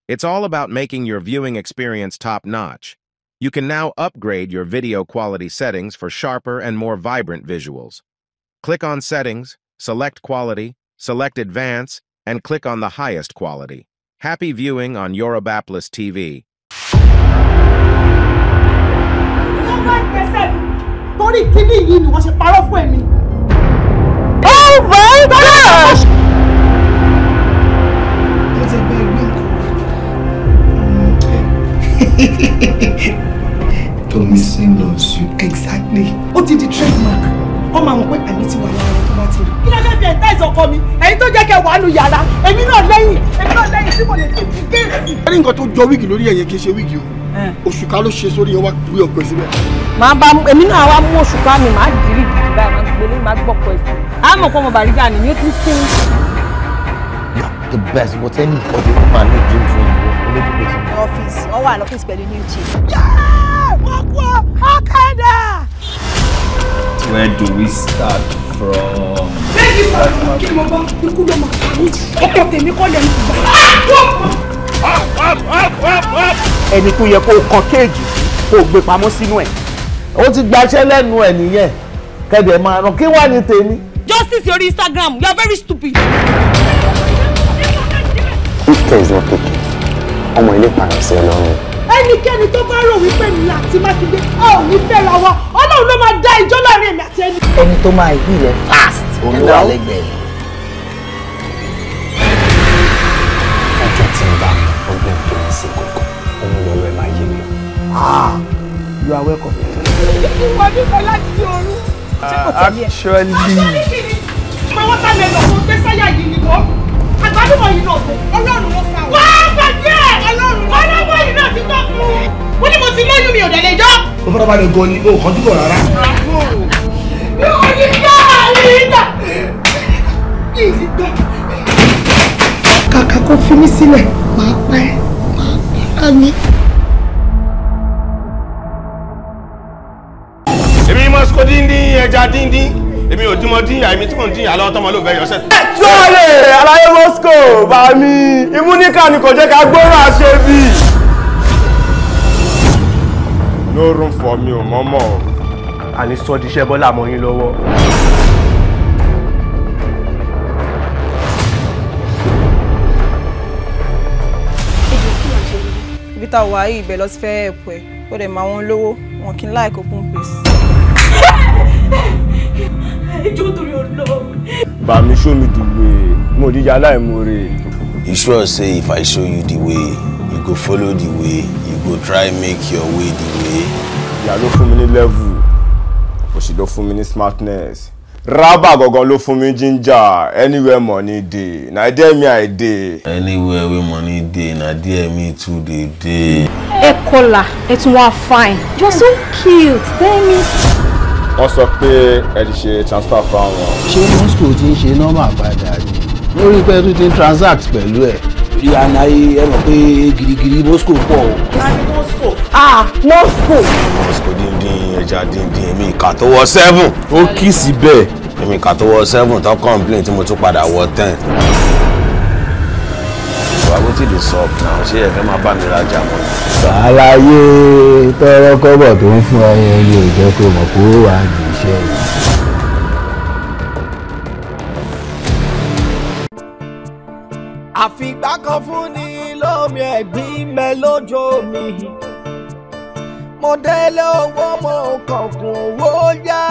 It's all about making your viewing experience top-notch. You can now upgrade your video quality settings for sharper and more vibrant visuals. Click on Settings, select Quality, select Advance, and click on the highest quality. Happy viewing on Yoruba TV. Oh my gosh! Tommy Singh loves you. Exactly. What did the trademark? Come on, wait, I need to wait. You know that the entire is coming. And you don't get one yara. And you not lying. And you not lying. People dey think again. I didn't go to your wig lórí ẹ̀yẹn kì í ṣe wig o. Òṣùká ló ṣe sórí wa gbé ọkọ síbẹ̀. Màá bá èmi náà wá mú òṣùká mi máa dìrí gidi báyìí máa gbélé máa gbọ́kọ ẹ̀sìn. A mọ̀ pé ọmọ Bàrígà ni ó ti sìn. The best, but anybody man need dream for you. Office, ó wà l'office pẹ̀lú new chief. Yeah! Wako! Akada! Where do we start from? Ẹni tó yẹ kó kàn kéèjì kó gbé pamọ́ sínú ẹ̀. Ó ti gbaṣẹ́ lẹ́nu ẹ̀ nìyẹn. Kẹ́dẹ̀ máa ràn kí wá ní tèmi. Justice your Instagram, you are very stupid. If care is not taken, ọmọ ilé para sí Ọlọ́run. Ẹnikẹ́ni tó bá rò wípé mi àti Mákindé a ò ní fẹ́ ra wa, Ọlọ́run ló máa dá ìjọ láàrin èmi àti ẹni. Ẹni tó máa yí ilẹ̀ fast. Olúwa lẹ́gbẹ̀ẹ́. Ọjọ́ tí ń bá mi, ọgbẹ́ tó ń sí kòkó, òun lọ́wọ́ ẹ̀ máa yé mi. You are welcome. Ìwọ ní bẹ láti ọ̀run. Actually. Pé wọ́n tá lè lọ fún gbé sáyà yìí ni wọ́n. Àgbálùmọ̀ yìí náà tó, Ọlọ́run ló fà wọ́n. Wọ́n gbàgbé Ọlọ́run. Ọlọ́wọ́ yìí náà ti tọ́ fún un. Wọ́n ní mo ti lóyún mi ò dẹ̀ lè jọ́. Ó fọ́nà bá lè gan ni, ó kàn dúró rárá. Yóò ní gbà nígbà. Ìgbà. Kàkà kó fi mí sílẹ̀, máa pẹ́ àmì. Èmi mọ́síkò díndín ẹja díndín. Èmi ò dímọ̀ dín àìmí tí mò ń dín àlọ́ tọ́mọ ló bẹ̀ yọ̀ṣẹ́. Jọ́lẹ̀ aláyé Moscow bá mi. Ìmúníkà ni kò jẹ́ ká gbọ́rọ̀ àṣebí. No room for me o mọ́mọ́. Àní sọ di iṣẹ́ Bọ́lá mọ́ yín lọ́wọ́. Ibi tá wà yìí ibẹ̀ lọ sí fẹ́ ẹ̀pù ẹ̀. Ó dẹ̀ máa wọn lówó. Wọn kì í like open place. Bami, show me the way. Mo di yala imore. You sure say if I show you the way, you go follow the way, you go try make your way the way. Ya ló fún mi ní level. Ó sì ló fún mi ní smartness. Raba gangan ló fún mi ginger. Anywhere money dey. Na there me I dey. Anywhere where money dey, na there me too dey. Ekola, it's one fine. You're so cute. Damn it. Wọ́n sọ pé ẹ ti ṣe transfer fáwọn. Ṣé Moscow ti ń ṣe nọ́mbà padà ni? Lórí pé tó ti ń transact pẹ̀lú ẹ̀. Rí ànáyé ẹ mọ̀ pé gírígírí Moscow pọ̀ o. Moscow. Moscow díndín ẹja díndín èmi ìka tó wọ 7. Ó kì í síbẹ̀. Èmi ìka tó wọ 7 tó complain tí mo tún padà wọ 10. Ìwà tí lè sọ náà ṣé ẹ fẹ́ máa bá mi rajà mọ́. Àlàyé tọrọ kọ́bọ̀ tó ń fún ẹyẹ ilé ìjọ kó mọ̀ kó wà ní iṣẹ́ yìí. Àfìgbà kan fún ni lómi ẹ̀gbin mẹ́ lójó mi. Mo délé owó mo kọ̀ọ̀kùn owó yá.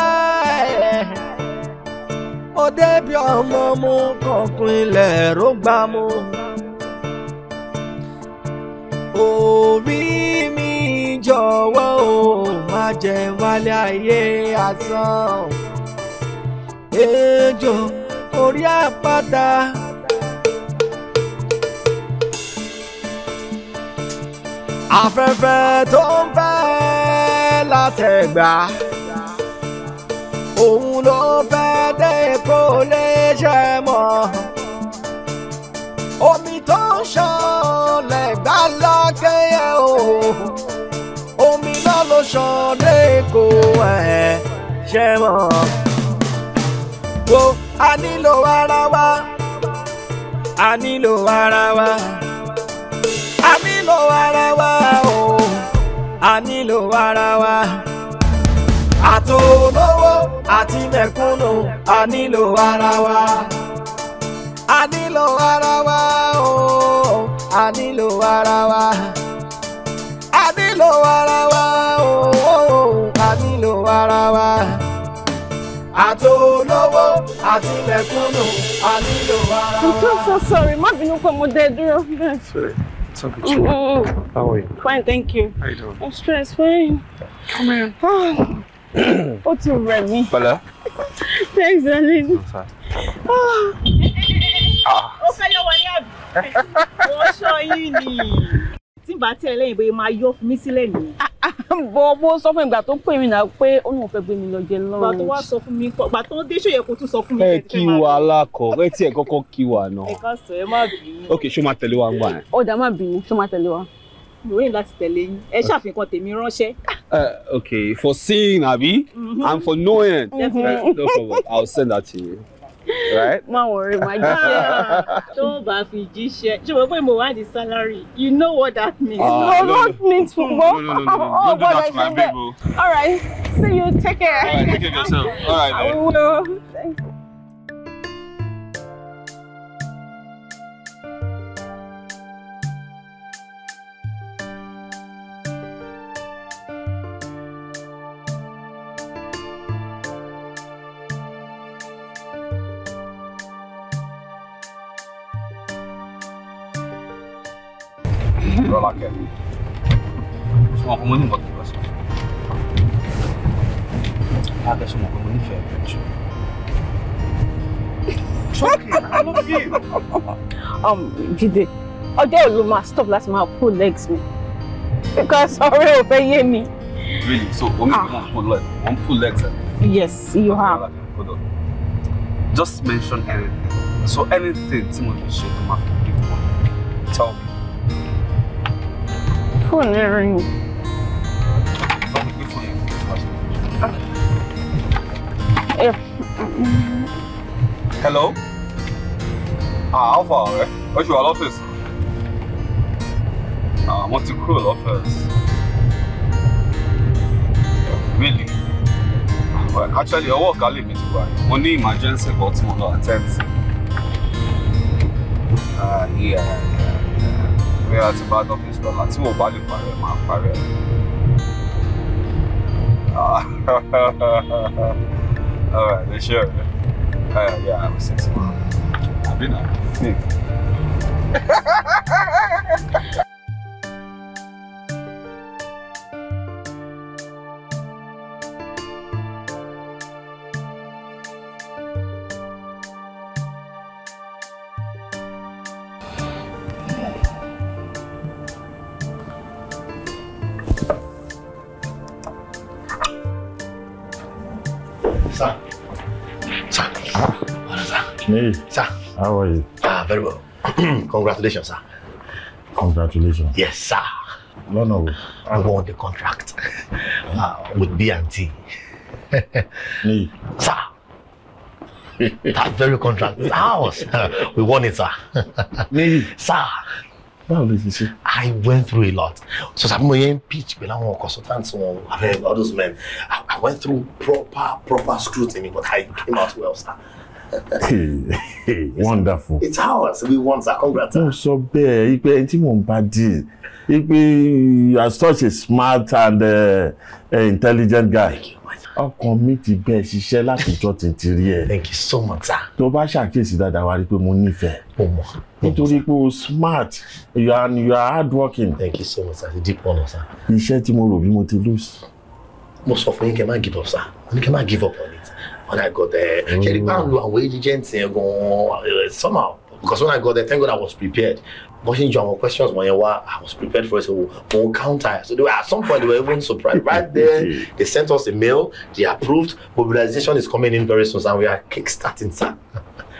Mo débi ọmọ mo kọ̀ọ̀kùn ilẹ̀ rógbà mo. Orí mi jọ̀wọ́ o, má jẹ́ wálé ayé asán. Ejò orí àpáta. Afẹ́fẹ́ tó ń fẹ́ látẹ̀gbà. Òun ló fẹ́ dé kó lè ṣe mọ́. Omi tó ń ṣàn lẹ́gbà lákẹ́yẹ o. Omi náà ló ṣàn dé kó ẹ̀ ṣe mọ́. Wo a nílò ara wa. A nílò ara wa. A nílò ara wa o a nílò ara wa àtolówó àti mẹ̀kúnnù a nílò ara wa a nílò ara wa o a nílò ara wa a nílò ara wa o a nílò ara wa àtolówó àti mẹ̀kúnnù a nílò ara wa. I'm so sorry. Má bínú pé mo dé dúró. Sorry. It's okay. How are you? Fine, thank you. How you doing? I'm stressed. Fine. Come here. Ó ti rẹ̀ mí. Bala. Thanks, darling. Ó fẹ́ yọ wọlé àbí? Wọ́n ṣọ́ yín ni. Tí bá tẹ̀ lẹ́yìn bóyá máa yọ fún mi sílẹ̀ nìyẹn. Bó sọ fún ìgbà tó pè mí náà pé ó náà fẹ́ gbé mi lọ jẹ lọ́rùn. Ìgbà tó wá sọ fún mi kọ́, ìgbà tó dé ṣòyẹ kó tún sọ fún mi. Ẹ kí wa alákọ̀, ẹ tí ẹ kọ́kọ́ kí wa náà. Ẹ ká sọ ẹ má bínú. Ok, ṣó máa tẹ̀lé wa ń gbà yẹn? Ó dá má bínú, ṣó máa tẹ̀lé wa? Mo ní láti tẹ̀lé yín. Ẹ ṣàfihàn tèmi ránṣẹ́. Okay, for seeing, Abi, and for knowing. No problem. I'll send that to you. Right? Má worry, my dear. Tó bá fi jíṣẹ́. Ṣé o mọ̀ pé mo wá di salary? You know what that means. No, not means football. No. Don't do that to my baby. All right. See you. Take care. All right, take care of yourself. All right, I then. will. Thank you. Like it. Someone come in, what do you say? I guess someone come in fair, bitch. Chucky, I love you. Jide, ọjọ́ ló máa stop láti máa pull legs me because ọ̀rẹ́ ò fẹ́ yé mi. Really? So, one pull legs. Yes, you have. Hold on. Just mention anything. So anything Timothy should come after. Tell me. Phone ring. Hello? How far, eh? Where's your office? I'm at the cool office. Really? Well, actually, I work early me to buy. Only emergency but I'm not attend. Yeah. We are at the bad office, but I'm too bad in my career. Alright, sure. Yeah, I was 6 months. I've been out. Sir. Sir. What is that? Niyi. Sir. How are you? Very well. Congratulations, sir. Congratulations. Yes, sir. No. I won the contract with B&T. Niyi. Sir. That very contract is ours. We won it, sir. Niyi. Sir. How did you see? I went through a lot. So I'm pitch below consultants, all those men. I went through proper scrutiny, but I came out well, sir. Hey, wonderful. It's ours. We won, sir. Congrats. Oh, so bad. You are such a smart and intelligent guy. Ọkàn mi ti bẹ́ẹ̀ ṣiṣẹ́ látijọ́ tètè rí ẹ. Thank you so much, sir. Tó bá ṣàkíyèsí dáadáa wá rí pé mo nífẹ̀ẹ́. Nítorí pé o smart, you are hardworking. Thank you so much, sir. It's a deep honor, sir. Iṣẹ́ tí mo rò bí mo ti lose. Mo sọ fún yín kẹ́ má give up, sir. Mo ní kẹ́ má give up on it. When I got there, ṣe rí bá ń lo àwọn agents yẹn gan somehow. Because when I got there, thank God I was prepared. But in your questions, I was prepared for it. So we'll counter. So they were, at some point, they were even surprised. Right there, they sent us a mail. They approved. Mobilization is coming in very soon, and we are kickstarting, sir.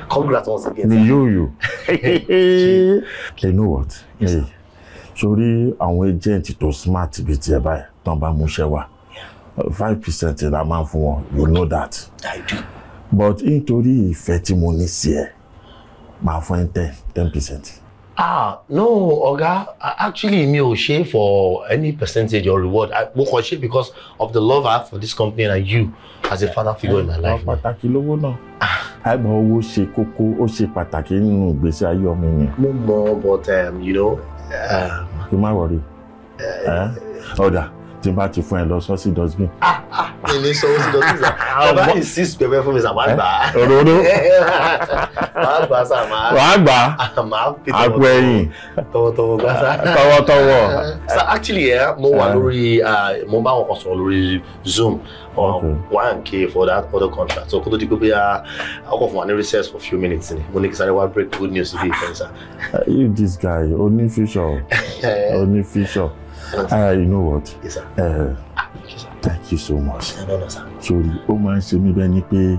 Congrats once again. You. You know what? Yes, sir. Sorry, our agent to smart bit by Tomba Mushewa. 5% in amount for one. You know that. I do. But into the 30 money here. My friend 10%. No, Oga. Actually, me ò ṣe for any percentage or reward. I kò ṣe because of the love I have for this company and you as a father figure in my life. Pàtàkì lówó náà. Àìmọ̀ owó ṣe kókó, ó ṣe pàtàkì nínú ìgbésí ayé ọmọ ènìyàn. Mo mọ̀, but you know. Kí má worry. Ọ̀dà tí n bá ti fún ẹ lọ sọ́ọ̀sì dustbin. Èmi sọ ó sì dọ́sí sá. Ọba insist pẹ̀pẹ́ fún mi sá, máa gbà á. Òróró. Máa gbà á sá, máa. Wàá gbà á. Máa fi àpò ẹ̀yìn. Tọwọ́tọwọ́ gbà sá. Tọwọ́tọwọ́. So actually, mo wà lórí, mo bá wọn kàn sọ̀rọ̀ lórí Zoom. 1K for that other contract. So kó tó di pé bóyá ọkọ̀ fún wa ní recess for a few minutes ni. Mo ní kí sáré wá break good news síbi ìfẹ́ sá. You this guy, only future. Only future. You know what? Yes, sir. Thank you so much. No, sir. Sorry, ó máa ń ṣe mí bẹ́ẹ̀ ni pé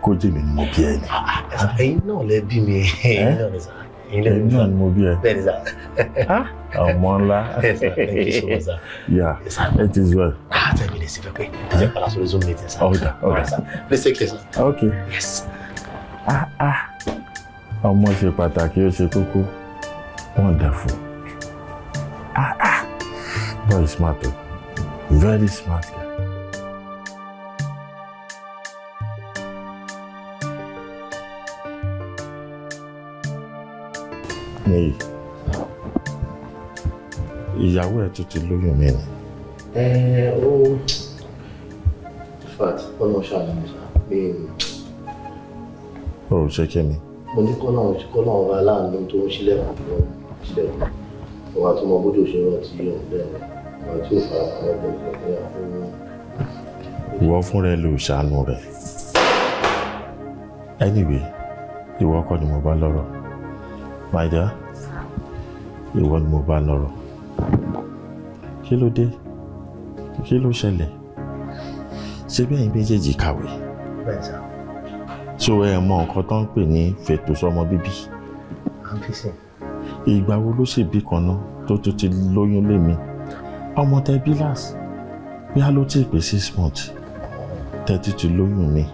kó jẹ́ mi ni mo bí ẹ ni. Ẹ̀yin náà lẹ bí mi. Ẹ̀yin náà ni sir. Ẹ̀yin náà ni mo bí ẹ. Bẹ́ẹ̀ni sir. Ọmọ ńlá. Yes, sir. Thank you so much, sir. Yeah, yes, sir. It is well. 10 minutes if I pay. Ẹ jẹ́ padà sórí Zoom meeting, sir. Okay. Sir. Please take care, sir. Okay. Yes. Ọmọ ṣe pàtàkì, ó ṣe kókó. Wonderful. Boy is smart too. Very smart guy. Niyi, ìyàwó ẹ̀ tún ti lóyún mi ni. Fat, ọ̀nà ṣàlàyé mi. Ó ṣe kí ni? Mo ní kọ́ náà ọba aláàánú tó ń ṣílẹ̀kùn. Ọba tó mọ bójú òṣèré ọtí yóò bẹ̀rẹ̀. Ọba tí ó fara àwọn ọgbọ̀n ìgbà fún. Ìwọ fúnra ẹ ló ṣàánú rẹ̀. Anyway, ìwọ kọ́ ni mo bá lọ́rọ̀. My dear, ìwọ ni mo bá lọ́rọ̀. Kí ló dé? Kí ló ṣẹlẹ̀? Ṣé bí ẹ̀yin méjèèjì kàwé? Bẹ́ẹ̀ sá. So ẹ mọ nǹkan tó ń pè ní fètò sọmọ bíbí. Àǹfíìsì. Ìgbà wo ló ṣe bí kan náà tó tún ti lóyún lé mi? Ọmọ tẹ bí last. Bí a ló ti pé 6 months. Tẹ́tí ti lóyún mi.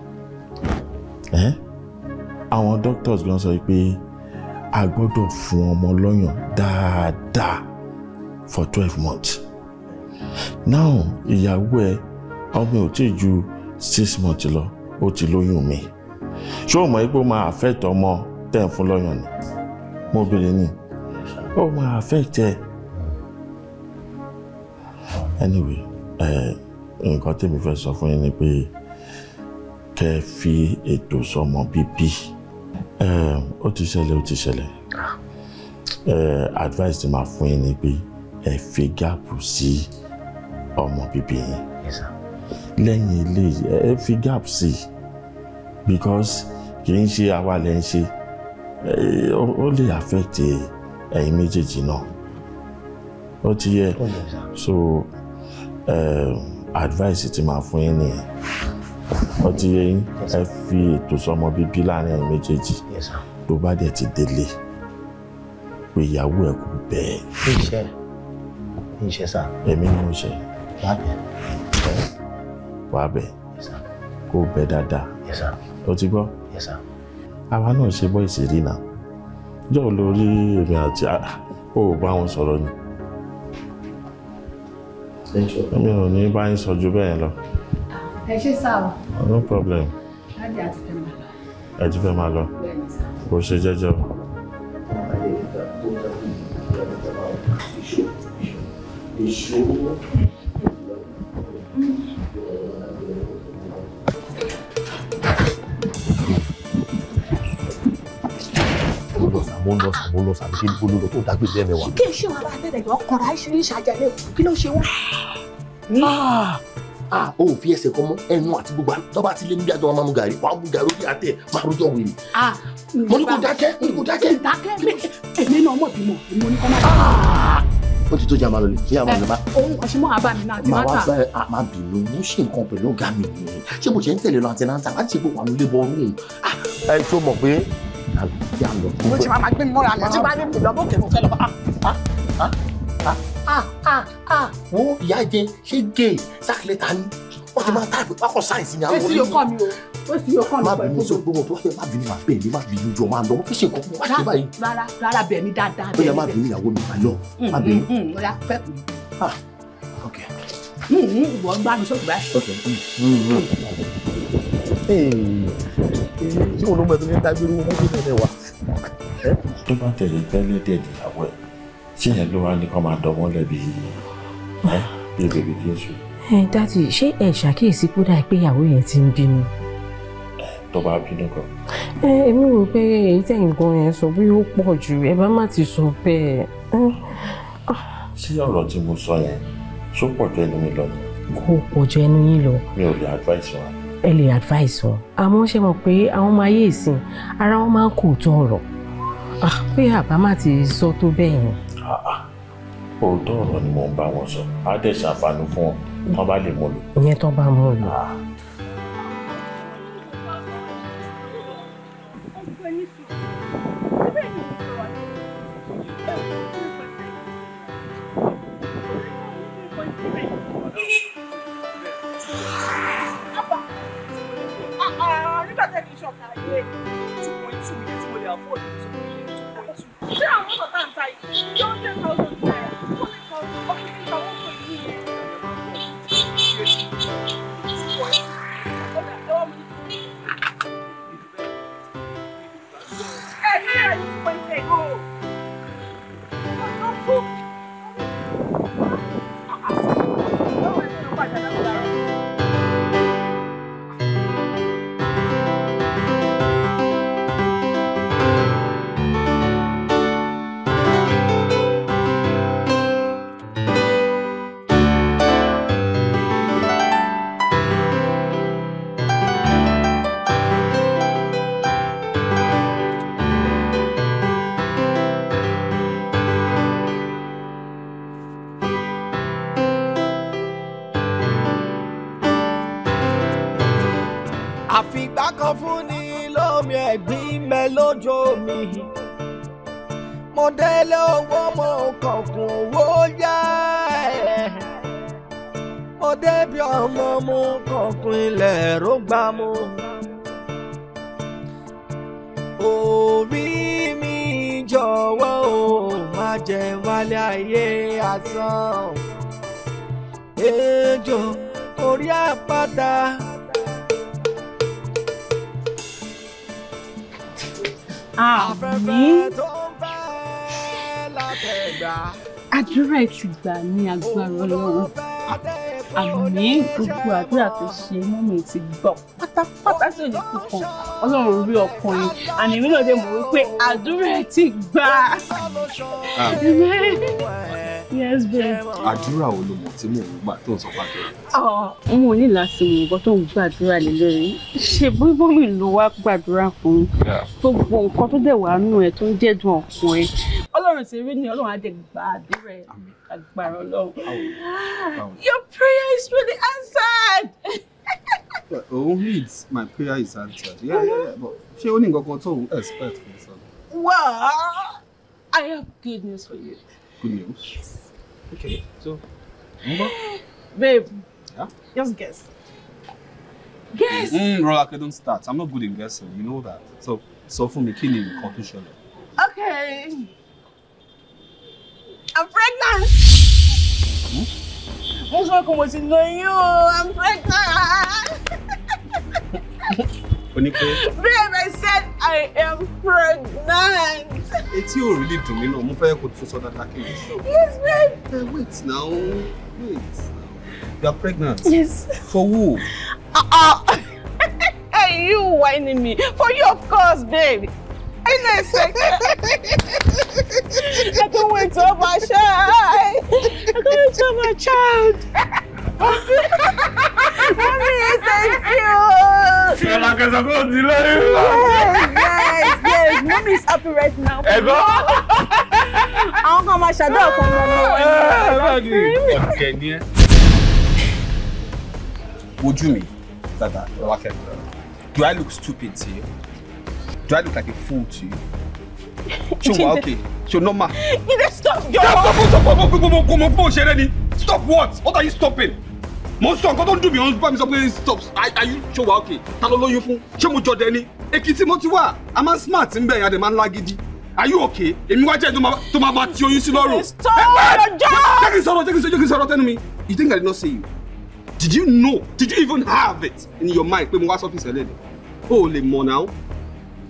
Àwọn doctors gan sọ pé a gbọ́dọ̀ fún ọmọ lọ́yàn dáadáa for 12 months. Now ìyàwó ẹ ọmọ ò tí ju 6 months lọ ó ti lóyún mi. Ṣé o mọ̀ pé ó máa affect ọmọ tẹ́ ń fún lọ́yàn ni? Mo bèrè ni. Ó máa affect ẹ. Anyway, nǹkan tèmi fẹ́ sọ fún yín ni pé kẹ́ fi ètò sọmọ bíbí. Ó ti ṣẹlẹ̀. Advice tí màá fún yín ni pé ẹ fi gáàpù sí ọmọ bíbí yín. Yes, sir. Lẹ́yìn eléyìí ẹ fi gáàpù sí because kì í ṣe àwa lẹ́ ń ṣe. Ó lè affect ẹ̀yin méjèèjì náà. Ó ti yẹ. So advice tí màá fún yín nìyẹn. Ó ti yẹ yín ẹ fi ètò sọmọ bíbí láàrin ẹ̀yin méjèèjì. Yes, sir. Tó bá dẹ̀ ti délé pé ìyàwó ẹ̀ kò bẹ́ẹ̀. Iṣẹ́ sá. Èmi ni mo ṣe. Wàá bẹ̀. Yes, sir. Kó o bẹ dáadáa. Yes, sir. O ti gbọ́? Yes, sir. Àwa náà ṣe bọ́ ìṣèrí náà. Jọ́ lórí èmi àti ó bá wọn sọ̀rọ̀ ni. Èmi ò ní bá yín sọ ju bẹ́ẹ̀ lọ. Ẹ ṣé sá o. No problem. Láti àti fẹ́ máa lọ. Ẹ ti fẹ́ máa lọ. Bẹ́ẹ̀ni sá. Kò ṣe jẹ́jẹ́ o. Mo lọ sàbí kí ló lọ tó dágbé ilé ẹ̀mẹ́wàá. Kí n ṣe wàá bá tẹ̀lé yọ ọkàn ráìsì ní ìṣàjẹlẹ̀ kí ló ṣe wọ́n. O ò fi ẹsẹ̀ kọ́ mọ́ ẹnu àti gbogbo àtọ́ba àti ilé níbi àjọ máa mú gàrí wàá mú gàrí ó fi àtẹ máa rújọ wèrè. Mo ní kó dákẹ́. Èmi náà mọ̀ bímọ èmi ní kọ́ máa. Ó ti tó jẹ́ àmàlò lè ṣé àmàlò bá. Òun kò ṣe mọ́ àbá mi náà àti máta. Màá wá bá máa bínú mo ṣe nǹkan pẹ̀lú ọ̀gá mi nìyẹn ṣé mo ṣe ń tẹ̀lé lọ àti náà láti ṣe gbogbo àwọn ilé bọ́ ọ̀run. Ẹ tó mọ̀ pé àlùfíà lọ. Mo ṣe máa gbé mi mọ́ra ni àti bá ní ìlú ọmọ òkè mo fẹ́ lọ bá. Wo ìyá jẹ ṣé gay sákìlẹ̀ ta ni What the matter? What for science in your Where's your come you? Where's your come? Má bínú so gbogbo tó fẹ́ má bínú má pè mí má bínú jọ má lọ. Mo fẹ́ ṣe nǹkan wá ṣe báyìí. Rárá bẹ̀ mí dáadáa. Ó yá má bínú ìyàwó mi má lọ. Má bínú. Ó yá fẹ́ kù. Okay. Ìwọ gbá mi sókè báyìí. Okay. Ṣé olóńgbò tó ní dágbére wọn mọ́tò náà wà? Tó bá tẹ̀lé tẹ́lẹ̀ díẹ̀ ìyàwó ẹ̀, ṣé yẹn ló wá ní kó máa dán wọ́n lẹ́bi bí bèbí Jésù? Dájú, ṣé ẹ ṣàkíyèsí pé dáa pé ìyàwó yẹn ti ń bínú? Tó bá bínú kan. Èmi rò pé èyí tẹ̀yìn gan yẹn sọ bí ó pọ̀ jù, ẹ bá má ti sọ bẹ́ẹ̀. Ṣé ọ̀rọ̀ tí mo sọ yẹn ṣó pọ̀ ju ẹnu mi lọ ni? Kò pọ̀ ju ẹnu yín lọ. Mi ò lè advice wọn. Ẹ lè advice wọn. Àmọ́ ṣe mọ̀ pé àwọn ọmọ ayé ìsìn ara wọn máa ń kò tó ọ̀rọ̀. Pé àbá má ti sọ tó bẹ́ẹ̀ yẹn. Òótọ́ ọ̀rọ̀ ni mò ń bá wọn sọ. Á dẹ̀ ṣàǹfààní fún wọn tán bá lè mú lò. Ìyẹn tán bá mú lò. Nígbà tẹ́ kí n ṣọ̀kà ayé 2.2 million tí mo lè afford 2.2. Ṣé àwọn ọ̀tọ̀ tá ń ta yìí? Yóò 10,000 naira. 4,000 ọkùnrin nígbà wọ́n pè ní ilé. àfìgbà kan fún ni lómi ẹ̀gbin mẹ́ lójó mi mo délé owó mo kọ̀ọ̀kùn owó yá mo débi ọmọ mo kọ̀ọ̀kùn ilẹ̀ ló gbà mú orí mi jọ̀wọ́ o má jẹ́ wálé ayé asán ejò orí àpáta. Àmín. Àdúrà ẹ ti gbà ní agbára Ọlọ́run. Àmín. Gbogbo àdúrà tó ṣe mọ́mì ti gbọ́ pátápátá sí òní kíkan. Ọlọ́run rí ọkùnrin. Àní èmi náà dé mọ̀ wípé àdúrà ẹ ti gbà. Yes, babe. Àdúrà wo ló mọ̀ tí mò ń gbà tó ń sọ pàdé? Mo ní láti mọ̀ nǹkan tó ń gbàdúrà lé lórí. Ṣé bóyá mi ló wá gbàdúrà fún mi? Gbogbo nǹkan tó dẹ̀ wá nù ẹ̀ tó ń jẹ́dùn ọkùnrin. Ọlọ́run ti rí ni Ọlọ́run á dẹ̀ gba àdúrà ẹ̀ agbára Ọlọ́run. Your prayer is really answered. Oh, it's my prayer is answered. Yeah. But ṣé ó ní nǹkan kan tó ń expect for yourself? Well, I have good news for you. Good news? Yes. Okay, so, babe, yeah? Just guess. Guess! Rolake, don't start. I'm not good in guessing, you know that. So for me, kí ni nǹkan tó ṣẹlẹ̀? Okay. I'm pregnant! I'm pregnant! Babe, I said I am pregnant! It's you really do me no. Mo fẹ́ kó tún sọ dáadáa kí ni. Yes, babe! Wait now. You are pregnant? Yes. For who? Are you whining me? For you, of course, babe. I know a second. I can't wait to have my child. I can't wait to have my child. Mommy, thank you. Yes. Mommy is happy right now. I'm going to shadow from Mama. Would you mean that? Do I look stupid to you? Do I look like a fool to you? Okay. Normal. You just stop. Stop what? What are you stopping? Mo sọ nǹkan tó ń dùn mí ọ̀hún bá mi sọ pé stop. Are you sure wa okay? Ta ló lóyún fún? Ṣé mo jọ dẹni? Èkìtì mo ti wà. A máa smart ń bẹ̀ yẹn, a dẹ̀ máa ń lágídí. Are you okay? Èmi wá jẹ́ tó máa ti oyún sí lọ́rùn. Stop your job! Jẹ́ kí n sọ̀rọ̀ tẹ́nu mi. You think I did not say you? Did you know? Did you even have it in your mind pé mo wá sọ́fíìsì ẹ̀ lẹ́nu? O ò lè mọ̀ náà.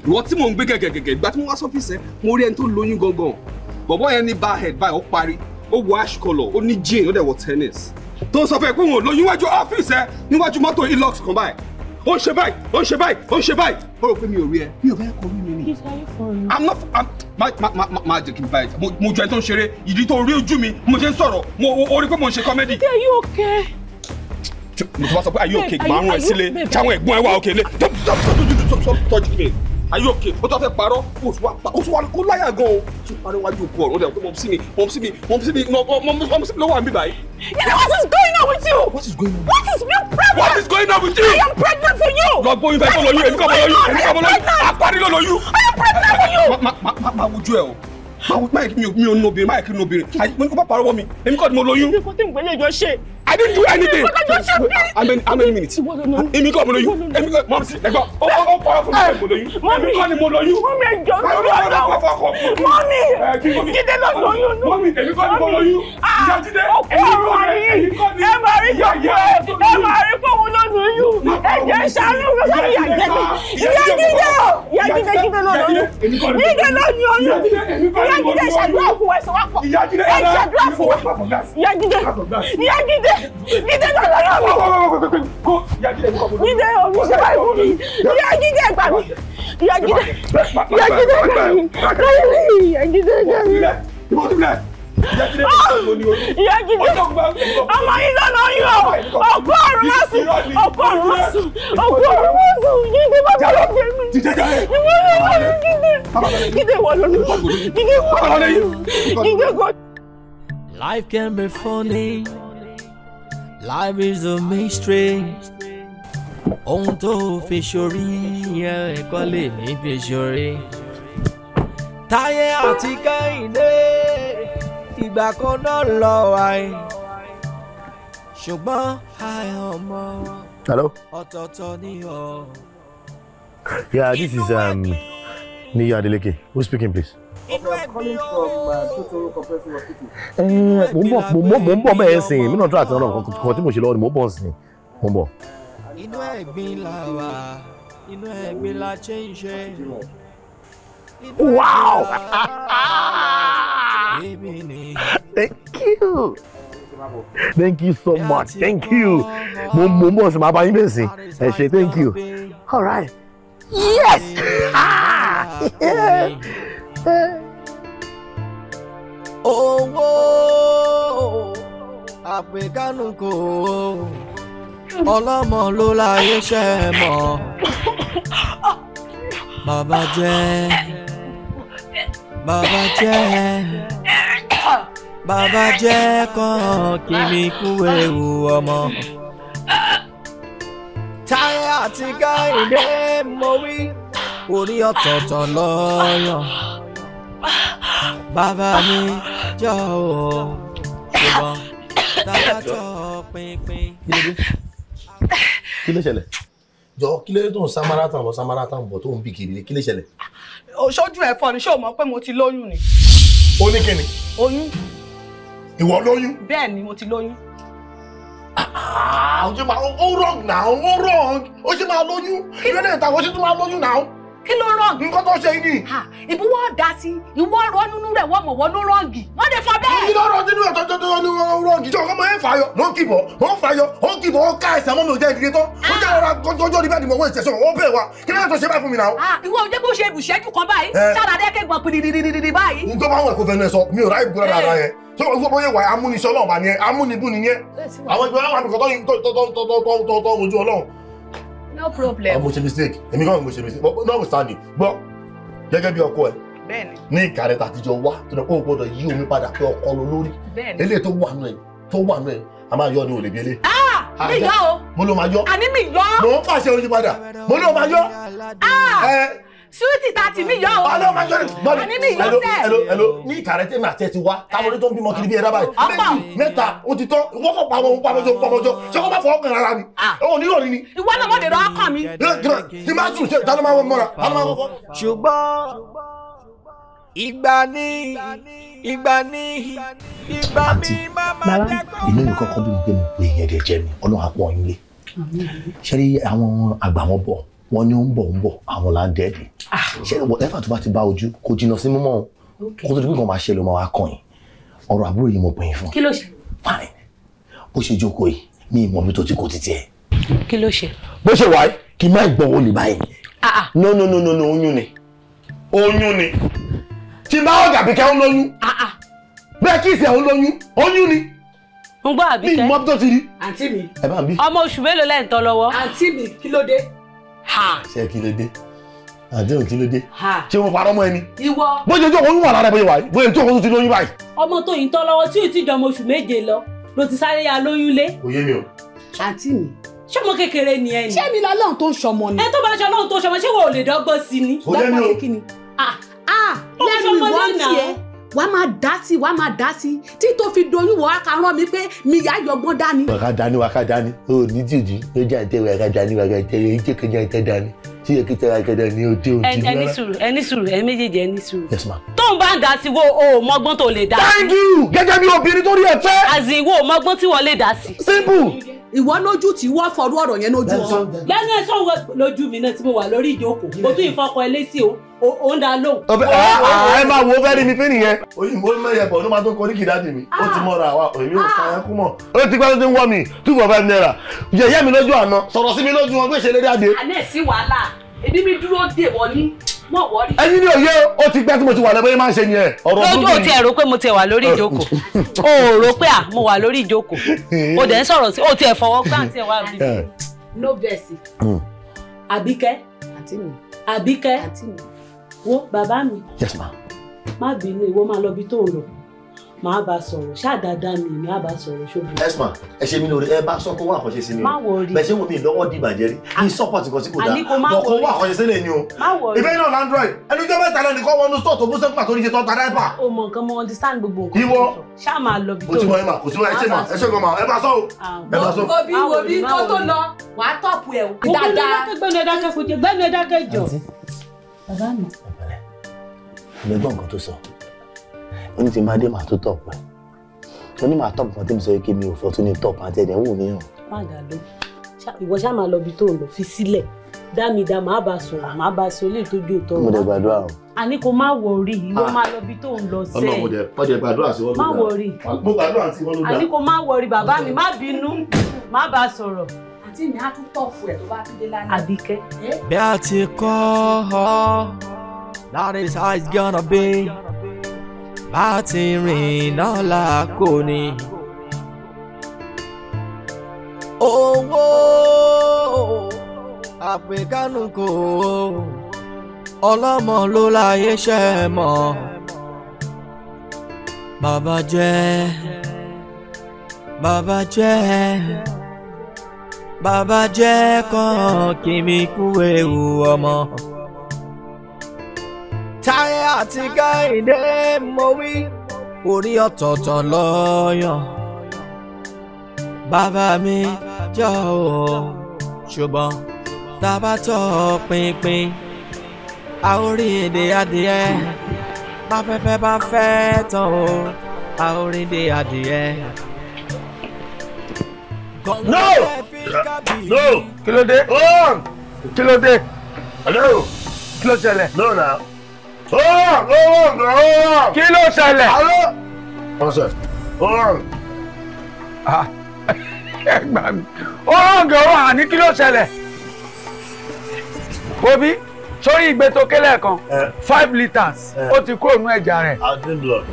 Ìwọ tí mò ń gbé gẹ̀gẹ̀gẹ̀gẹ̀ ìgbà tí mo wá sọ́fíìsì ẹ̀ mo rí ẹni tó lóyún gangan. Bọ̀bọ́ yẹn ní bad head báyìí ó parí. Ó wọ ash colour, ó ní jean, ó dẹ̀ wọ tennis. Tó sọ fún ẹ pé òun ò lóyún wájú ọ́fíìsì ẹ níwájú mọ́tò Hilux kan báyìí. Ó ń ṣe báyìí, ó ń ṣe báyìí, ó ń ṣe báyìí. Ó rò pé mi ò rí ẹ. Mi ò fẹ́ kọ rí mi ni. I'm not. Má jẹ́ kí n bá ẹ jà. Mo jọ ẹni tó ń ṣeré. Ìdí tó rí ojú mi, mo ṣe ń sọ̀rọ̀. Ó rí pé mo ń ṣe comedy. Are you okay? Mo ti wá sọ pé are you okay? Màá rún ẹ sílé. Táwọn ẹ̀gbọ́n ẹ wà okay lé. Tọ́jú mi. Are you okay? Ó tọ́ fẹ́ parọ́. Ó tún wá kó láyà gan-an. Ó tún parọ́ wájú òkú ọ̀run. Ó dẹ̀ pé mọ̀ sí mi lọ́wọ́ àmì báyìí. You know what is going on with you? What is going on? What is your problem? What is going on with you? I am pregnant for you. Lọ gbóyún fẹ́ kó lóyún. Èmi kọ́ mo lóyún. Àparí ló lóyún. I am pregnant for you. Máa wojú ẹ o. Mi ò nóbìnrin, máa kí nóbìnrin. Mo ní kó bá parọ́ wọ mi. Èmi kọ́ ni mo lóyún. Kò tí ń gbélé jọ ṣe. I didn't do anything. How many minutes? Èmi kọ́ mo lóyún. Èmi kọ́ mọ̀ sí ẹ̀gbọ́n. Ó parọ́ fún mi mo lóyún. Èmi kọ́ ni mo lóyún. Mọ́mí ẹjọ́ lórí ọ̀dọ́. Mọ́mí Jídé lọ lóyún. Mọ́mí èmi kọ́ ni mo lóyún. Ìyá Jídé. Ọkọ ọ̀rọ̀ yìí. Ẹ máa rí yọ̀pọ̀ ẹ máa rí fóun ló lóyún. Ẹ jẹ́ ṣàánú mi sọ́ni ìyá Jídé. Ìyá Jídé Jídé lọ lóyún. Jídé lọ lóyún. Ìyá Jídé ṣàdúrà fún wa ẹ̀sìn wa pọ̀. Ẹ ṣàdúrà fún wa. Ìyá Jídé. Jídé lọ lóyún. Jídé omi ṣe báyìí fún mi. Ìyá Jídé gbà mí. Ìyá Jídé gbà mí. Ìyá Jídé gbà mí. Ìyá Jídé ọmọ yìí lọ lóyún o. Ọkọ ọ̀run má sùn. Ọkọ ọ̀run má sùn. Ọkọ ọ̀run má sùn. Jídé bá bá lọ gbé mi. Jídé wọ lóyún. Jídé wọ lóyún. Jídé kò. Life can be funny. Life is a mystery. Ohun tó fi ṣorí ẹ̀kọ́ lè ní fi ṣorí. Táyé àti Kẹ́hìndé ìgbà kan náà lọ wáyé. Ṣùgbọ́n ayọ̀ ọmọ ọ̀tọ̀ọ̀tọ̀ ni ọ̀. Yeah, this is Niyi Adeleke. Who's speaking, please? I'm calling from Total Comprehensive Hospital. Mo ń bọ̀ bẹ́ẹ̀ sìn. Mi náà tó àti ọ̀nà kan tí mo ṣe lọ́wọ́ ni mo bọ̀ sìn. Mo ń bọ̀. Inú ẹ̀gbin la wà, inú ẹ̀gbin la ṣe ń ṣe. Wow! Thank you so much. Thank you. Mo ń bọ̀ sí máa bá yín bẹ́ẹ̀ sìn. Ẹ ṣé, thank you. All right. Yes! Owó àpèkánú kò ọlọ́mọ ló láyé ṣe mọ́. Bàbá jẹ́ kan kí mi kú ewu ọmọ. Táyé àti Kẹ́hìndé mo wí orí ọ̀tọ̀ọ̀tọ̀ lọ́yàn. Bàbá mi jọ̀wọ́ ṣùgbọ́n dábàá tó pínpín. Kí ló ṣẹlẹ̀? Jọ kí ló tó ń sámárátàn bọ̀ tó ń bí kiri kí ló ṣẹlẹ̀? Oṣojú ẹ̀ fọ́ ni ṣé o mọ̀ pé mo ti lóyún ni? Ó ní kíni? Oyún. Ìwọ lóyún? Bẹ́ẹ̀ ni mo ti lóyún. Ó wrong now, ó wrong. Ó ṣe máa lóyún. Ìrẹ́lẹ̀ ìta ó ṣe tún máa lóyún now. Kí ló wrong? Nǹkan tó ṣe ní. Ìbú wọ́n dá sí, ìwọ ọ̀rọ̀ nínú rẹ̀ wọ́n mọ̀ wọ́n ló rọ́ǹgì. Wọ́n lè fọ bẹ́ẹ̀. Kí ló rọ̀ nínú ẹ̀ tó rọ́ǹgì? Ṣé ọkọ máa ń fàyọ? Ló ń kìbọ̀, ó ń fàyọ, ó ń kìbọ̀, ó ká ẹsẹ̀ mọ́ mi ò jẹ́ ìdílé tán. Ó jẹ́ ọ̀rọ̀ kọjọ́ orí bẹ́ẹ̀ ni mo wọ ìṣẹ̀ṣọ́, ó bẹ̀ wá. Kí ló tó ṣe báyìí fún mi náà? Ìwọ ò jẹ́ kó ṣe ìbùṣẹ́jú kan báyìí. Ṣáàdà dẹ́kẹ̀gbọ̀n pìrìrìrìrì báyìí. N tó bá wọn kò fẹ́ nu ẹ sọ, mi ò ráyè gbọ́dọ̀ dáadáa yẹn. Ṣé o gbọ́ bóyá wà amúnisọ́ Ọlọ́run bá ní ẹ, amúnibú ni yẹn. Àwọn ìgbà wà nìkan tó ojú Ọlọ́run. No problem. Mo ṣe mistake, èmi kàn mo ṣe mistake, notwithstanding, gbọ́ gẹ́gẹ́ bí ọkọ ẹ. Bẹ́ẹ̀ni. Ní ìkàrẹ́ tàtijọ́ wá tó dẹ̀ kó o gbọ́dọ̀ yí omi padà pé ọkọ lọ lórí. Bẹ́ẹ̀ni. Eléyìí tó wà nù ẹ̀, a máa yọ ní òlè bí eléyìí. Mi yọ o. Mo ló máa yọ. Àní mi yọ. Mo ń pàṣẹ oyin padà. Mo ló máa yọ. Sweetie tàti mi yọ o. Hello, my God. Àní mi yọ sẹ́. Hello. Ní ìkàrẹ́ tèmi àti ẹ ti wá. Táwọn onítọ̀ ń bímọ kiri bí ẹ̀rá báyìí. Méjì, mẹ́ta, ó ti tán. Wọ́n kọ̀ pamọ́jọ́. Ṣé kó bá fọwọ́ kan rárá ni? Ó nílò ni. Ìwọ náà mọ̀ dèrò ọkàn mi. Tí máa tún ṣe, ta ló máa wọ́n mọ́ra? Ta ló máa kọ́kọ́? Ṣùgbọ́n ìgbà ni Bàbá inú mi kọ́kọ́ bí mi pé mo pè yẹn dẹ̀ jẹ́ mi, Ọlọ́run á pọ̀ yín lé. Ṣé rí àwọn àgbà wọn bọ̀, wọ́n ní ó ń bọ̀, àwọn là ń dẹ́ẹ̀dì. Ṣé whatever tó bá ti bá ojú kò jìnnà sí mímọ́ o, kó tó di pé nǹkan máa ṣe ló máa wá kàn yín. Ọ̀rọ̀ àbúrò yìí mo pè yín fún. Kí ló ṣe? Fine. Bó ṣe jókòó yìí, mi ì mọ̀ bí tó ti kò ti tiẹ̀. Kí ló ṣe? Bó ṣe wà kí n má gbọ́ olè báyìí. No, oyún ni. Tí bá ọ̀gá bí kẹ́ ń lóyún. Bẹ́ẹ̀ kí ìsẹ̀ ń lóyún, oyún ni. Ń gbọ́ Àbíkẹ́. Mi mọ́ tó ti rí. Àǹtí mi. Ẹ bá ń bí. Ọmọ oṣù mélòó lẹ́ ń tọ́ lọ́wọ́? Àǹtí mi, kí ló dé? Ṣé kí ló dé? Àǹtí kí ló dé? Ṣé mo parọ́ mọ́ ẹni? Ìwọ. Bó ṣe jókòó oyún wà lára bóyá wáyé, bóyá jókòó tó ti lóyún báyìí. Ọmọ tó yìí ń tọ́ lọ́wọ́ tí ò tí ì jọmọ oṣù méje lọ ló ti sáré ya lóyún lé. Kò yé mi o. Àǹtí mi. Ṣé ọmọ kékeré ni ẹ ni? Ṣé mi lọ́lọ́run tó ń ṣọmọ ni? Ẹ tó bá ṣe ọlọ́run tó ṣọmọ ṣé wo ò lè dọ́gbọ́n sí ni? Kò yé mi o. Lẹ́nu ìwọ́n tiẹ̀ wàá máa dá sí tí tó fi doyún wọ́n á ka rán mi pé mi yá yọgbọ́n dání. Wàká dání o ní tìjú ló jẹ́ àtẹ̀wé wàká dání ìjẹ́ kẹjọ àtẹ̀ dání tí yẹ kí tẹ̀wé àtẹ̀ dání o dé o. Ẹni sùúrù ẹ méjèèjì ẹni sùúrù. Yes ma. Tó ń bá ń dá sí wo o mọ́gbọ́n tó lè dá sí. Thank you gẹ́gẹ́ bí obìnrin tó rí ẹ fẹ́. Àzìn wo mọ́gbọ́n tí wọ́n lè dá sí. Simple. Ìwọ lójú tí wọ́n fọrú ọ̀rọ̀ yẹn lójú ọ. Lẹ́nu ẹ̀sọ́ lójú mi náà tí mo wà lórí ìjókòó. Mo tún ìfọkọ ẹlẹ́sì o ń dá lóhùn. Ẹ máa wo fẹ́ẹ́ rí mi fín nìyẹn. Òyìnbó mẹ́yẹ̀ bọ̀ ló máa tó kọrí kìdájì mi. Ó ti mọ́ra àwa èmi ò kàn án kú mọ̀. Ó ti gbá tó ti ń wọ́ mi 2 for 5 naira. Yẹ̀yẹ́ mi lójú àná sọ̀rọ̀ sí mi lójú wọn pé ṣe lédè àdé. Àná sí wàhálà ebi mi dúró dè wọ́n ní mọ̀ wọ́rí. Ẹyin ní òye ó ti pẹ́ tí mo ti wà lẹ́bẹ̀ẹ́ máa ń ṣe ni ẹ̀. Lójú ò tiẹ̀ rò pé mo tiẹ̀ wà lórí ìjókòó. O ò rò pé mo wà lórí ìjókòó. O dẹ̀ ń sọ̀rọ̀ sí o tiẹ̀ fọwọ́ gbá àti ẹ̀ wá bí. No verse. Àbíkẹ́. Àǹtí mi. Àbíkẹ́. Àǹtí mi. Wo bàbá mi. Yes ma. Má bínú ìwọ máa lọ bí tó ń lọ. Màá bá sọ̀rọ̀ ṣáà dáadáa mi èmi á bá sọ̀rọ̀ ṣóbi. Yes ma. Ẹ ṣe mi lórí ẹ bá sọ kó wá àkànṣe sí ni o. Má wọrí. Bẹ́ẹ̀ ṣé wo mi lọ́wọ́ di ìbàjẹ́ rí. Mi support nǹkan tí kò dáa. Àníkó má wọrí. Bọ̀ kó wá àkànṣe sílẹ̀ ni o. Má wọrí. Ìbẹ́ náà l'Android. Ẹni tó mẹ́ta lẹ́nu kọ́ wọnú store tó bú sẹ́kùn àtòrí ṣe tọ́ ta dáìpà. O mọ nǹkan mo understand gbogbo nǹkan. Ìwọ. Ṣáà máa lọ bí tó. Kò sí wọ́n ẹ mà kò sí wọ́n ẹ ṣe mà ẹ ṣe gan mà ẹ bá sọ o. Ẹ bá sọ. Òbí kó tó lọ wàá tọ̀pù ẹ̀ o. Gbẹ́nu ẹ̀dákẹ́ kò jẹ́ gbẹ́nu ẹ̀dákẹ́ jọ. Bàbá mi. Ẹ gbọ́ nǹkan tó sọ. Ó ní ti máa dé màá tó tọ̀ pẹ́. Ó ní màá tọ̀ kan tí mo sọ pé mi ò fọ́ tó ní tọ̀ àti ẹ̀dẹ̀ wò mí hàn. Má dà ló. Ìwọ ṣáà máa lọ bí tó lọ fi sílẹ̀. Dá mi dá màá bá sọ̀rọ̀ màá bá sọ eléyìí tó jó tọ́. Mo dẹ̀ gbàdúrà o. Àní kò má wọrí ìwọ máa lọ bí tó ń lọ sẹ́ẹ̀. Ọlọ́run mo dẹ̀ gbàdúrà sí wọn ló dá. Má wọrí. Mo gbàdúrà sí wọn ló dá. Àní kò má wọrí bàbá mi má bínú má bá sọ̀rọ̀. Àǹtí mi á tún tọ̀pù ẹ̀ tó bá tún dé lánàá. Àbíkẹ́. Bí a ti kọ́ ọ, that is how it's gonna be. Bá ti rìn náà là kò ní. Owó àpèkánú kò ọlọ́mọ ló láyé ṣẹ́ mọ́. Bàbá jẹ́ kan kí mi kú ewu ọmọ. Táyé àti Kẹ́hìndé mo wí orí ọ̀tọ̀ọ̀tọ̀ lọ́yàn. Bàbá mi jọ ò ṣùgbọ́n tá a bá tọ́ pinpin a ó rí èdè adìẹ bá fẹ́fẹ́ bá fẹ́ tán o a ó rí èdè adìẹ. No! Kí ló dé? Kí ló dé? Hello? Kí ló ṣẹlẹ̀? No na. Kí ló ṣẹlẹ̀? Ọ̀sẹ̀. Ẹ gbà mí. Ọ̀rọ̀ àní kí ló ṣẹlẹ̀? Bobi, sórí ìgbé tó kélé kan 5 litres ó ti kúrò nínú ẹ̀jẹ̀ rẹ̀.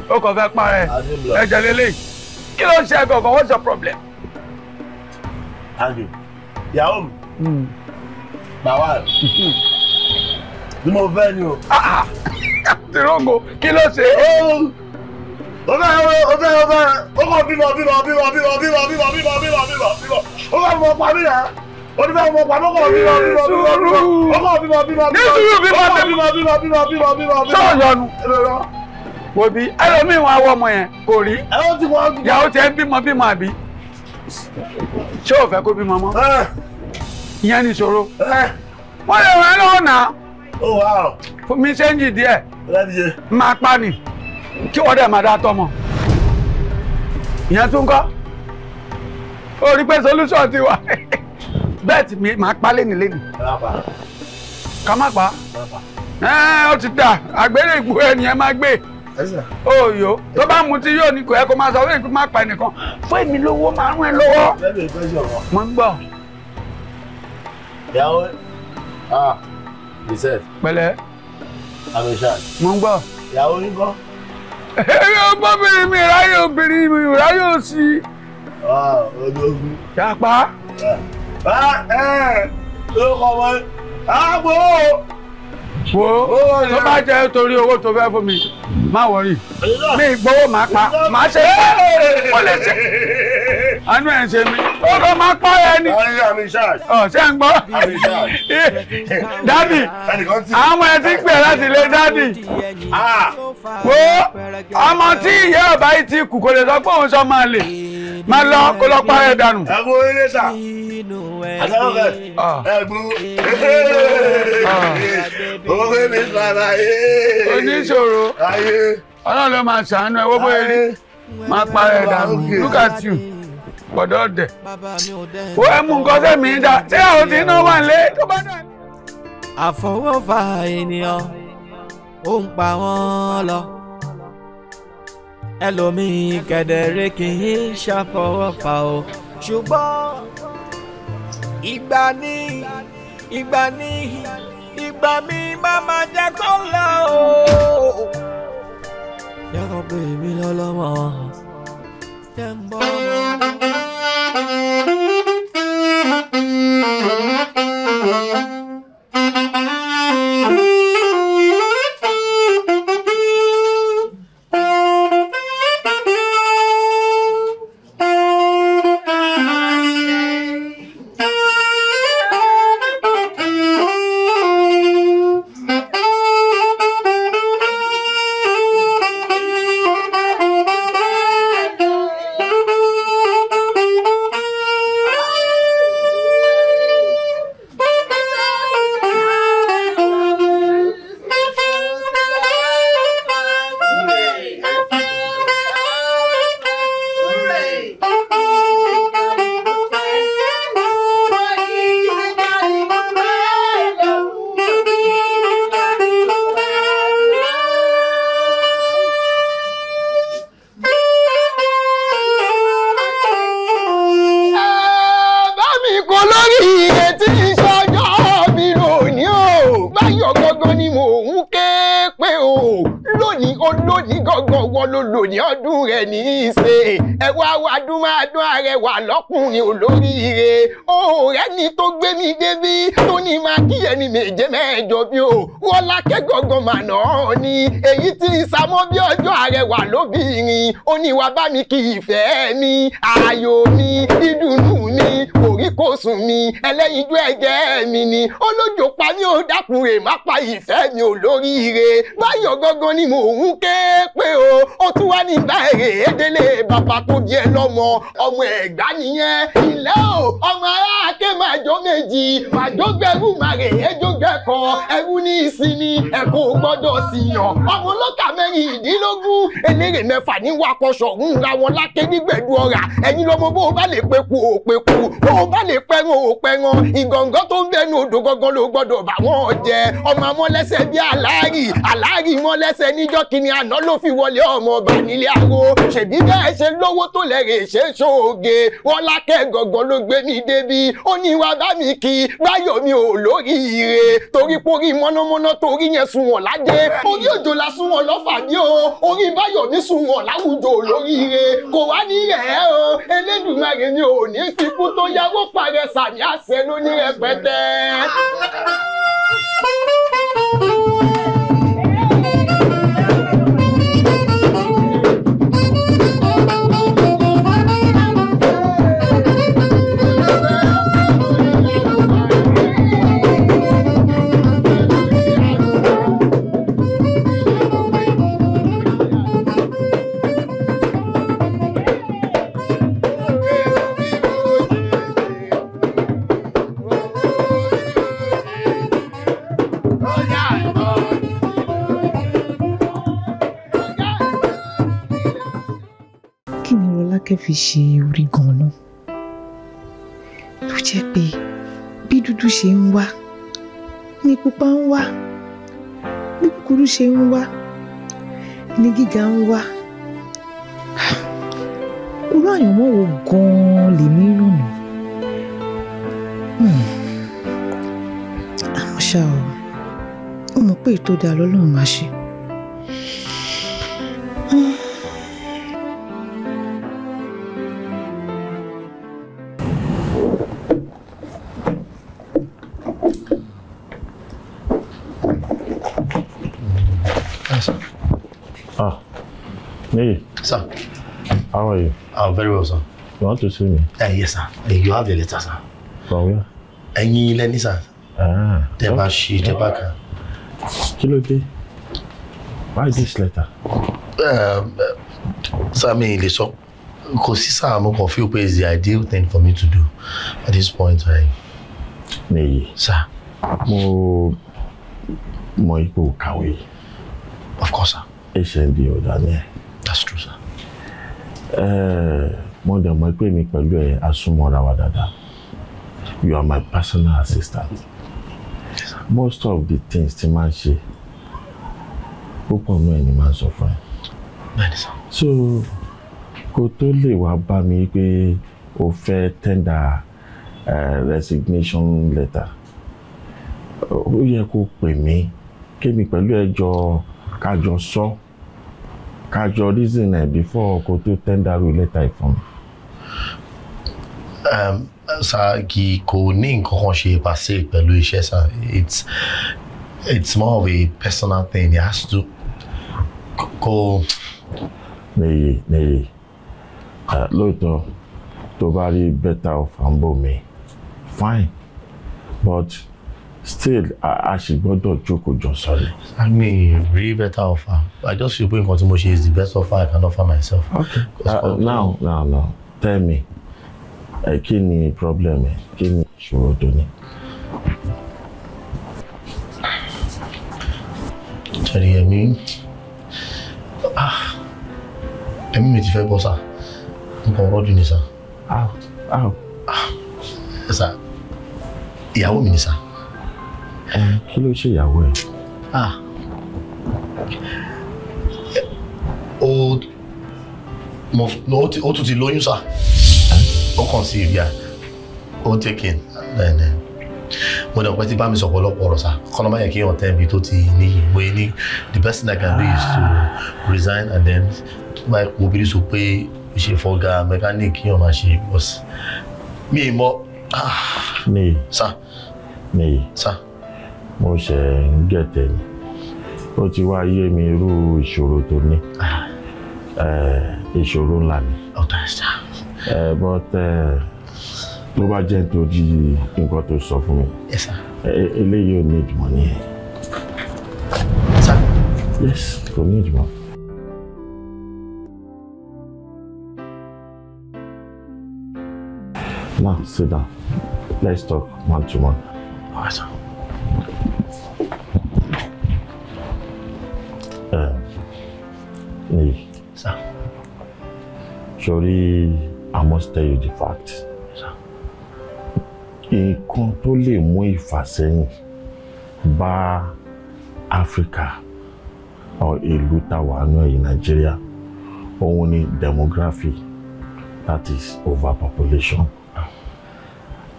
Ó kàn fẹ́ parẹ́ ẹ̀jẹ̀ lélẹ̀. Kí ló ṣe gangan? What's your problem? Andy, ìyàwó mi. Bàwá bí mo fẹ́ ni o. Tirongo, kí ló ṣe? Ó kàn bímọ. Ó fẹ́ mọ pa mí náà. Oni fẹ́ mọ pa mọ́kọ̀ bímọ. Sọ̀yọ̀nù. Wo bí ẹlòmíì wọn awọ ọmọ yẹn kò rí. Ìyàwó tẹ ń bímọ àbí. Ṣé o fẹ́ kó bímọ mọ́? Ìyẹn ní ìṣòro. Wọ́n lè rán lọ́wọ́ náà. Fún mi ṣéǹjì díẹ̀. Máa pa ni. Kí wọ́n dẹ̀ máa dá tọmọ. Ìyẹn tún kọ́. O rí pé solution ti wà. Bẹ́ẹ̀tì mi máa pa léni. Ká má pa. Ó ti dà. Àgbèrè ìgbò ẹnìyẹn máa gbé. Oyo tó bá mu tí yóò ní kò ẹ kó máa sọ wípé má pa ẹnìkan fún èmi lówó máa rún ẹ lọ́wọ́. Mo ń gbọ́. Ìyàwó Bisset. Pẹ̀lẹ́. Amishan. Mo ń gbọ́. Ìyàwó yín kọ́. Ọgbọ́bìnrin mi ráyè obìnrin mi ráyè òsì. Odògùn. Yàpá. Ló kọ́ mọ́. Àgbo. Wo tó bá jẹ́ torí owó tó fẹ́ fún mi má wọrí mi ìgbówó máa pa máa ṣe ó lè ṣe àánú ẹ̀ ń ṣe mí ó lọ máa pa ẹni ṣé ń gbọ́ dádì àwọn ẹ̀ ti pè láti lé dádì wo ọmọ tí ìyá ọba yìí ti kù kò lè sọ pé òun sọ máa lè máa lọ kó lọ pa ẹ̀ dànù. ẹ̀gbọ́n ilé ta àtàwọn ẹ̀gbọ́n owó mi sára yé. Oníṣòro Ọlọ́run ló máa ṣàánú ẹ wọ́n bóyá rí máa pa ẹ̀ dànù look at you gbọ́dọ̀ dẹ̀ ó ẹ mú nǹkan sẹ́mi dá tí àwọn tí iná wà lé tó bá dà. Àfọwọ́fà ènìyàn ó ń pa wọ́n lọ ẹlòmíì kẹ̀dẹ̀rẹ́ kì í ṣàfọwọ́fà o ṣùgbọ́n ìgbà mi máa ma jẹ́ kó lọ o. Jẹ́ kó pè mí lọ́lọ́mọ. Jẹ́ ń bọ́ lọ́kùnrin olóríire ọ̀rẹ́ ni tó gbé mi débí tó ní máa kí ẹni méje mẹ́jọ bí o wọ́n lákẹ́ gọ́gọ́ màná ni èyí tí ìsàmọ́ bí ọjọ́ àrẹwà lóbìnrin ó ní wàá bá mi kí ìfẹ́ mi ayọ̀ mi ìdùnnú mi kòríkòsùn mi ẹlẹ́yinjú ẹ̀jẹ̀ mi ni olójó pa mí ò dákun rè má pa ìfẹ́ mi olóríire báyọ̀ gọ́gọ́ ni mò ń ké pé ó tún wá ní báyìí èdèlé bàbá tó bí ẹ lọ́mọ ọmọ Ẹ̀gbá nìyẹn ilẹ̀ o ọmọ aráàké máa jó méjì máa jó gbẹrú máa rè é jó gbẹkọ ẹrú ní ìsinmi ẹ̀kọ́ gbọ́dọ̀ sí yàn ọmọ ọlọ́kà mẹ́rìndínlógún eléré mẹ́fà ní wakọ̀ṣọ̀ ń ra wọn láké nígbẹ̀dú ọ̀rà ẹ̀yin lọ́mọ bó o bá lè peku ò peku bó o bá lè pẹ́ràn ò pẹ́ràn ìgàngán tó ń bẹnu odò gangan ló gbọ́dọ̀ bá wọn jẹ ọmọ amọ́lẹ́sẹ̀ bí àlárì mọ́lẹ́sẹ̀ níjọ́ kìíní àná ló fi wọlé ọmọ ọba nílé àgbo ṣèbí bẹ́ẹ̀ ṣe lówó tó lẹ́rẹ̀ ṣe ṣoògè wọn lákẹ́ gọ̀gọ́ ló gbé mi débi ó ní wàá bá mi kí báyọ̀ mi ò lóríire torí pórí mọ́nàmọ́ná torí yẹn sunwọ̀n lájẹ́ orí òjò la sunwọ̀n lọ́fà bí o orí báyọ̀ mi sunwọ̀n láwùjọ lóríire kò wá ní rẹ̀ o Elédùmarè mi ò ní fikú tó yàwó parẹ́ sàmì àṣẹ lóní rẹpẹtẹ. Kí ni Rọlákẹ́ fi ṣe orí gan-an tó jẹ́ pé bí dúdú ṣe ń wá ní pupa ń wá bí kúkúrú ṣe ń wá ní gíga ń wá. Irú àyànmọ́ wo gan-an lèmi rònú? Àmọ́ ṣá o, ó mọ̀ pé ètò dáa lọ́lọ́run máa ṣe. Niyi. Sir. How are you? Very well, sir. You want to see me? Yes, sir. You have the letter, sir. From where? Ẹ̀yin lẹ́ni, sir. Tẹ́ bá ṣí, tẹ́ bá kà. Kí ló dé? Why this letter? Sir, mi lè sọ. Kò sí sir, mo kàn feel pé it's the ideal thing for me to do at this point. Niyi. Sir. Mo mọ ipò kàwé. Of course, sir. HND ọ̀dà ni ẹ̀. That's true, sir. Mo dẹ̀ mọ̀ pé mi pẹ̀lú ẹ̀ asúnmọ́ra wa dáadáa. You are my personal assistant. Yes, sir. Most of the things tí máa ń ṣe púpọ̀ náà ẹni máa ń sọ fún ẹ. Bẹ́ẹ̀ni, sir. So kó tó lè wá bá mi pé o fẹ́ tender resignation letter, ó yẹ kó pè mí kémi pẹ̀lú ẹ jọ kájọ sọ kájọ reason ẹ before kó tó tender letter fún mi. Sir, kò ní nǹkan kan ṣe pàṣẹ pẹ̀lú iṣẹ́, sir. It's more of a personal thing. It has to go. Niyi, lóòótọ́ tó bá rí better of àǹbò mi fine, but still a ṣì gbọ́dọ̀ jókòó jọ sọ̀rọ̀. I mean, really better offer. I just feel pé nǹkan tí mo ṣe is the best offer I can offer myself. Okay. Now, tell me. Kí ni problem ẹ? Kí ni ìṣòro tó ní? Jerry, ẹ̀mí mi ti fẹ́ bọ́ sá. Nǹkan ọ̀rọ̀ dùn ní sá. How? Sá, ìyàwó mi ni sá. Kí ló ṣe ìyàwó ẹ? Ó tún ti lóyún sá. Ó kàn sí ìrìà. Ó taken. Mo dẹ̀ pẹ́ tí bá mi sọ̀pọ̀ lọ́pọ̀ ọ̀rọ̀ sá. Kọ́nà máa yẹ kí èèyàn tẹ́ ibi tó ti níyì. Mo ní the best thing I can do is to resign and then máa kó obìnrin sọ pé ṣe fọ́gà mechanic kí èèyàn máa ṣe bọ́sì. Mi mọ̀. Niyi. Sá. Niyi. Sá. Mo ṣe ń gẹ̀tẹ̀ ni. Ó ti wá yé mi irú ìṣòro tó ní. Ìṣòro ńlá ni. Ọ̀tá ẹ̀sà. But tó bá jẹ́ nítorí nǹkan tó sọ fún mi. Yes, sir. Eléyìí ò ní ìdìmọ̀ ní ẹ̀. Sir. Yes, kò ní ìdìmọ̀. Now, sit down. Let's talk one to one. All right, sir. Niyi. Sir. Sorry, I must tell you the fact. Sir. Nǹkan tó lè mú ìfàsẹ́yìn bá Africa or ìlú tàwa náà yìí Nigeria, òun ni demography, that is overpopulation.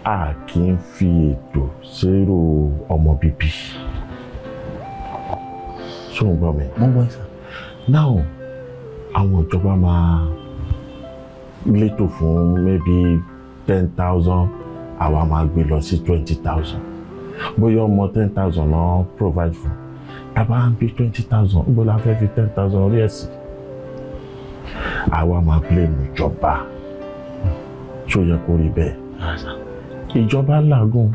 A kì í fi ètò zero ọmọ bíbí. Ṣé o ń gbọ́ mi? Mo gbọ́ sir. Now, àwọn ìjọba máa létò fún maybe 10,000, àwa máa gbé lọ sí 20,000. Bóyá ọmọ 10,000 náà provide fún. Tàbá ń bí 20,000, bó la fẹ́ fi 10,000 orí ẹ̀ sí. Àwa máa blame ìjọba. Ṣé ó yẹ kó rí bẹ́ẹ̀? Ìjọba làágùn,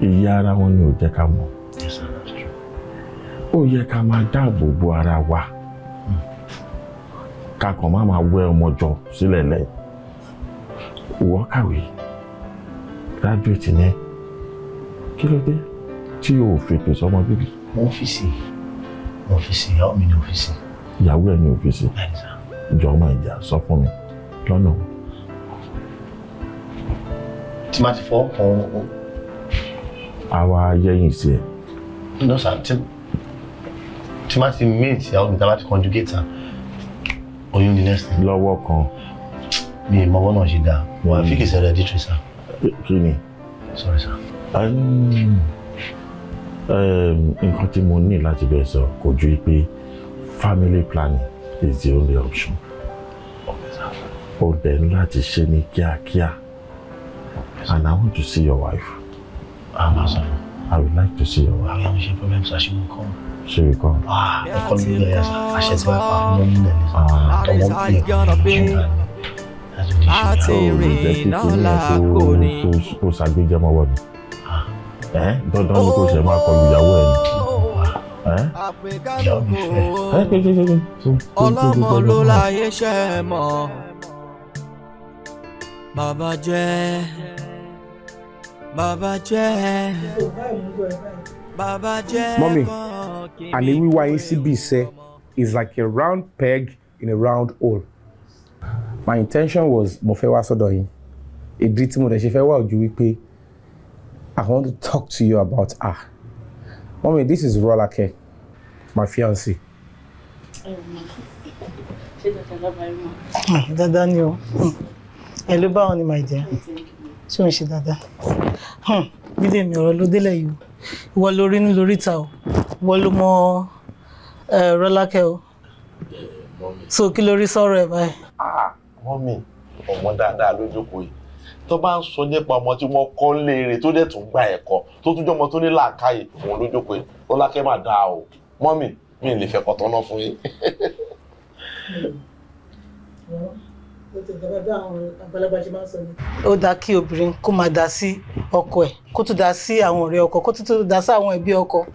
ìyà ara wọn ni ò jẹ́ ká mọ̀. Ó yẹ ká máa dáàbò bo ara wa. Ká kàn máa wẹ́ ọmọ jọ sílẹ̀ lẹ́yìn. Ìwọ kàwé, graduate ni, kí ló dé? tí o fi pèsè ọmọ bíbí. ọ́fíìsì ìyàwó mi ní ọ́fíìsì. ìyàwó ẹ̀ ní ọ́fíìsì. ìjọ ọmọ ìjà sọ fún mi lọ́nà. tí máa ti fọ́ kan. àwa yẹ́yìn sí ẹ. no sir tí máa ti meet ìyàwó mi tí a bá ti conjugate her oyún ní next thing. lọ́wọ́ kan. mi ì mọ́wọ́ náà ṣe dáa wà á fi kìí ṣe hereditary sir. kí ni. sorry sir. nǹkan tí mo ní láti bẹ̀rẹ̀ sọ kò ju pé family planning is the only option. o dẹ̀ ní láti ṣe ní kíákíá. and I want to see your wife. I would like to see your wife. I have problem sir, she will come. She will come. Ẹ̀kọ́ mi lè yẹ àṣẹ tí wọ́n pa fún lọ́mú nílẹ̀ tọmọ bí kò ṣàgbéjẹ́ mọ́wọ́ ni. Dandan ni kò ṣe máa kọlu ìyàwó ẹ̀ ni. Ìyàwó mi fẹ́. Ọlọ́mọ ló láyé ṣe mọ́. Bàbá jẹ́. Mommy, àní wíwá yín síbí iṣẹ́ is like a round peg in a round hole. My intention was mo fẹ́ wá sọ́dọ̀ yín. Ìdí tí mo dẹ̀ ṣe fẹ́ wá ojú wípé I want to talk to you about her. Mommy, this is Rolake, my fiancé. Dáadáa ni o. Ẹ ló bá wọn ni my dear. Ṣé o ń ṣe dáadáa? Bídè mi ọ̀rọ̀ ló délẹ̀ yìí o. Ìwọ ló rí ní lórí ta o. Ìwọ ló mọ Rolake o. So kí ló rí sọ̀rọ̀ ẹ̀ báyìí? Mọ́mì, ọmọ dáadáa ló jókòó yìí. Tó bá ń sọ nípa ọmọ tí wọ́n kọ́ léèrè tó dẹ̀ tún gba ẹ̀kọ́ tó tún jọmọ tó ní làákàyè òun ló jókòó yìí. Rolake máa dáa o. Mọ́mì, mi ò lè fẹ́ kọ́ tọ́nà fún yín. Ó dáa kí obìnrin kó máa dá sí ọkọ ẹ̀ kó tún dá sí àwọn ọ̀rẹ́ ọkọ kó tún dá sí àwọn ẹbí ọkọ.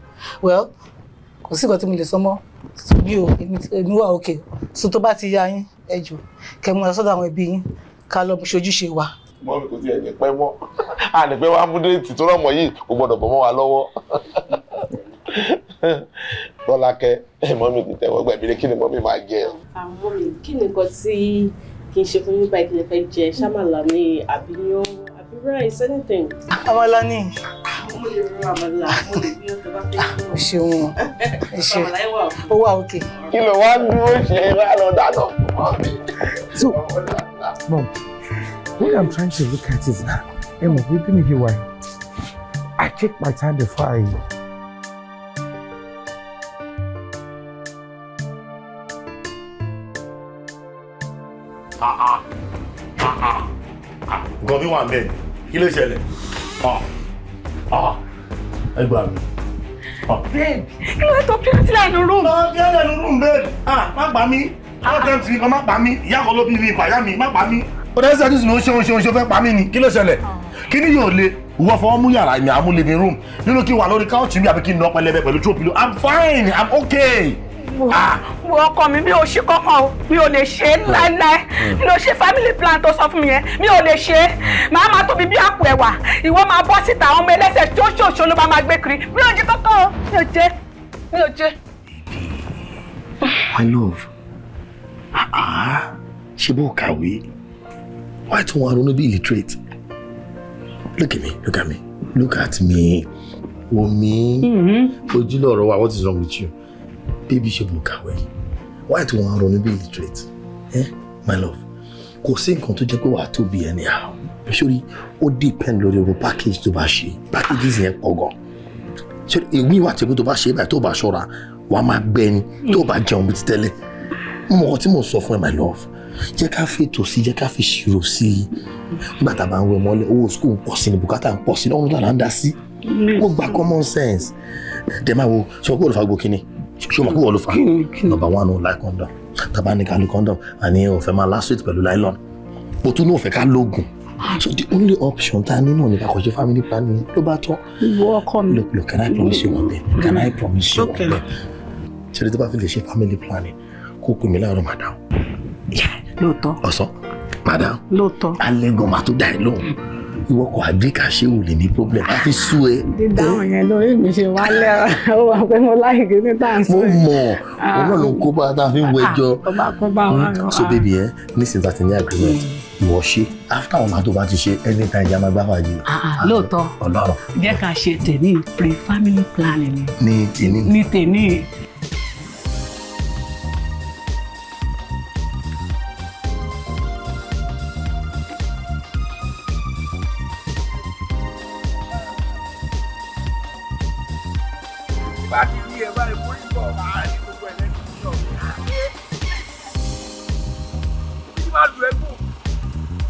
Well, kò sí nǹkan tí mo lè sọ mọ́ bí o èmi wà òkè so tó bá ti yá yín ẹ jù kẹ́ mú lọ sọ́dọ̀ àwọn ẹbí yín ká lọ ṣojúṣe wa. Mọ́mì kò tiẹ̀ ní pẹ́ mọ́ àní pé wàá mú déètì tó rọ̀mọ́ yìí kò gbọ́dọ̀ bọ́ mọ́ wa lọ́wọ́. Rolake mọ́mì ti tẹ̀wọ́ gbẹ̀mí kí ni mọ́mì máa jẹ. Mọ́mì kí ni nǹkan tí kì í ṣe fún yín báyìí kí lè fẹ́ jẹ ṣámàlà ní àbíyán àbí rice anything. Àmàlà ni. Mo lè ro àmàlà mo lè bí ọ̀tọ̀ bá fẹ́ ṣe. O ṣeun ẹ ṣe ó wà òkè. Kí ló wá dúró ṣe wá lọ dáná fún mọ́mì. So, Mom, what I'm trying to look at is Emma, we've been here why? I take my time before I nǹkan bí wà ń bẹ̀ kí ló ṣẹlẹ̀ ẹ gbà mí. Babe, kí ló tó fi sílẹ̀ nínú room? Fi sílẹ̀ nínú room babe. Má pa mí. Má tẹ́ ti kan má pa mí. Ìyá kan ló bí mi ìpàyà mi má pa mí. Ó dẹ́ sẹ́dí sínú ṣe fẹ́ pa mí ni. Kí ló ṣẹlẹ̀? Kí ni yóò le? Ìwọ fọwọ́ mú yàrá mi àmú living room. Nínú kí wà lórí couch mi àbí kí n nọ pẹlẹbẹ pẹ̀lú throw pillow. I'm fine. I'm okay. Wo ọkọ mi ò ṣe kankan o mi ò lè ṣe láíláí mi ò ṣe family plan tó sọ fún mi yẹn mi ò lè ṣe màá máa tóbi bí àpò ẹ̀wà ìwọ máa bọ́ síta àwọn ọmọ ẹlẹ́sẹ̀ tó ṣòṣò ló máa gbé kiri mi ò jẹ kankan o mi ò jẹ. My love, ṣe bó kàwé why tó wọn ronú bí illiterate? Look at me wo mi ojúlọ ọ̀rọ̀ wa what is wrong with you? Baby ṣe bó kàwé why tó wọn ronú bí illiterate? My love, kò sí nǹkan tó jẹ́ pé wàá tóbi anyhow sórí ó depend lórí orun package tó bá ṣe packages yẹn pọ̀ gan sórí èmi wà tẹ́gbẹ́ tó bá ṣe báyìí tó bá ṣọ́ra wàá máa gbẹ́ni tó bá jẹun bí ti tẹ́lẹ̀ mo mọ̀ ọ́ tí mo sọ fún ẹ my love jẹ́ ká fètò sí jẹ́ ká fi ṣírò sí nígbà tá a bá ń wẹ mọ́lẹ̀ owó school ń pọ̀ sí ni bùkátà ń pọ̀ sí lọ́run tó là ń dá sí ó gba common sense dẹ̀ máa wo ṣé o kò lè fa gbogbo kíni ṣé o máa kó wọ́n ló fa number one o like condom tàbá ní ká lo condom àní o fẹ́ máa last week pẹ̀lú nylon o tún náà fẹ́ ká lóògùn so the only option tá a ní náà ní ká kọ́ ṣe family planning ló bá tán. ìwọ ọkọ mi. look can I promise you one thing ṣe lè tó bá fi lè ṣe family planning kó pè mí láàárọ̀ madam. lóòótọ́. ọ̀sán madam. lóòótọ́. alẹ́ gan máa tó dá ẹ lóhùn ìwọ kò àgbé kàṣé ò lè ní problem á fi sú ẹ. dídáhùn yẹn lórí mi ṣe wálẹ̀ ó wà pé mo láìké ní tàǹsì. mo mọ̀ ọ̀nà ló ń kó bá tá a fi ń wẹjọ́. ọba kó bá wa rọ. so baby nísìnyí tá a ti ní agreement ìwọ ṣe after ọmọ tó bá ti ṣe anytime jẹ́ máa gbá fàájì. lóòótọ́ Ọlọ́run jẹ́ ká ṣe tèmi pre-family planning ní tèmi. ní tèmi. Bá ti rí ẹ báyìí kó ní bọ̀ máa ní gbogbo ẹ̀ lẹ́nu ìjọ. Kí máa lu ẹ̀gbọ́n?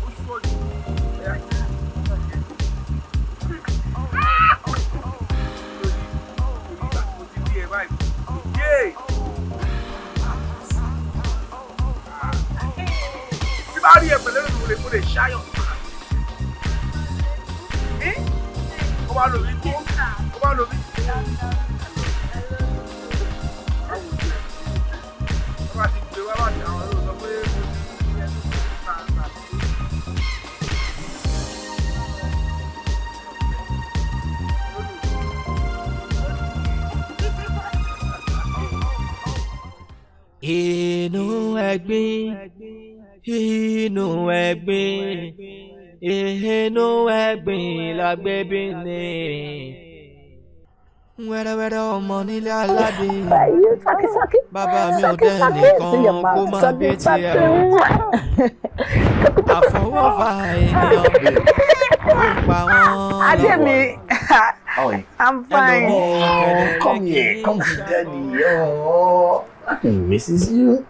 Ó ṣú ọ̀dọ̀. Mo ti rí ẹ báyìí. Yéè! Tí bá rí ẹ pẹ̀lẹ́ lónìí mo lè ṣáyọ̀. Ó máa lò mí kó. Ó máa lò mí. Ninu Egbin, Ninu Egbin, Ninu Egbin la gbẹ̀bí ni. Wẹ́rẹ́wẹ́rẹ́ ọmọ nílé aládé. Bàbá mi ò dẹ́ nìkan kó máa bí tiẹ̀. Àfọwọ́fà ènìyàn ló ń pa wọ́n. Adé mi. How are you? I'm fine. Oh, come here. Come to daddy. Oh, I misses you.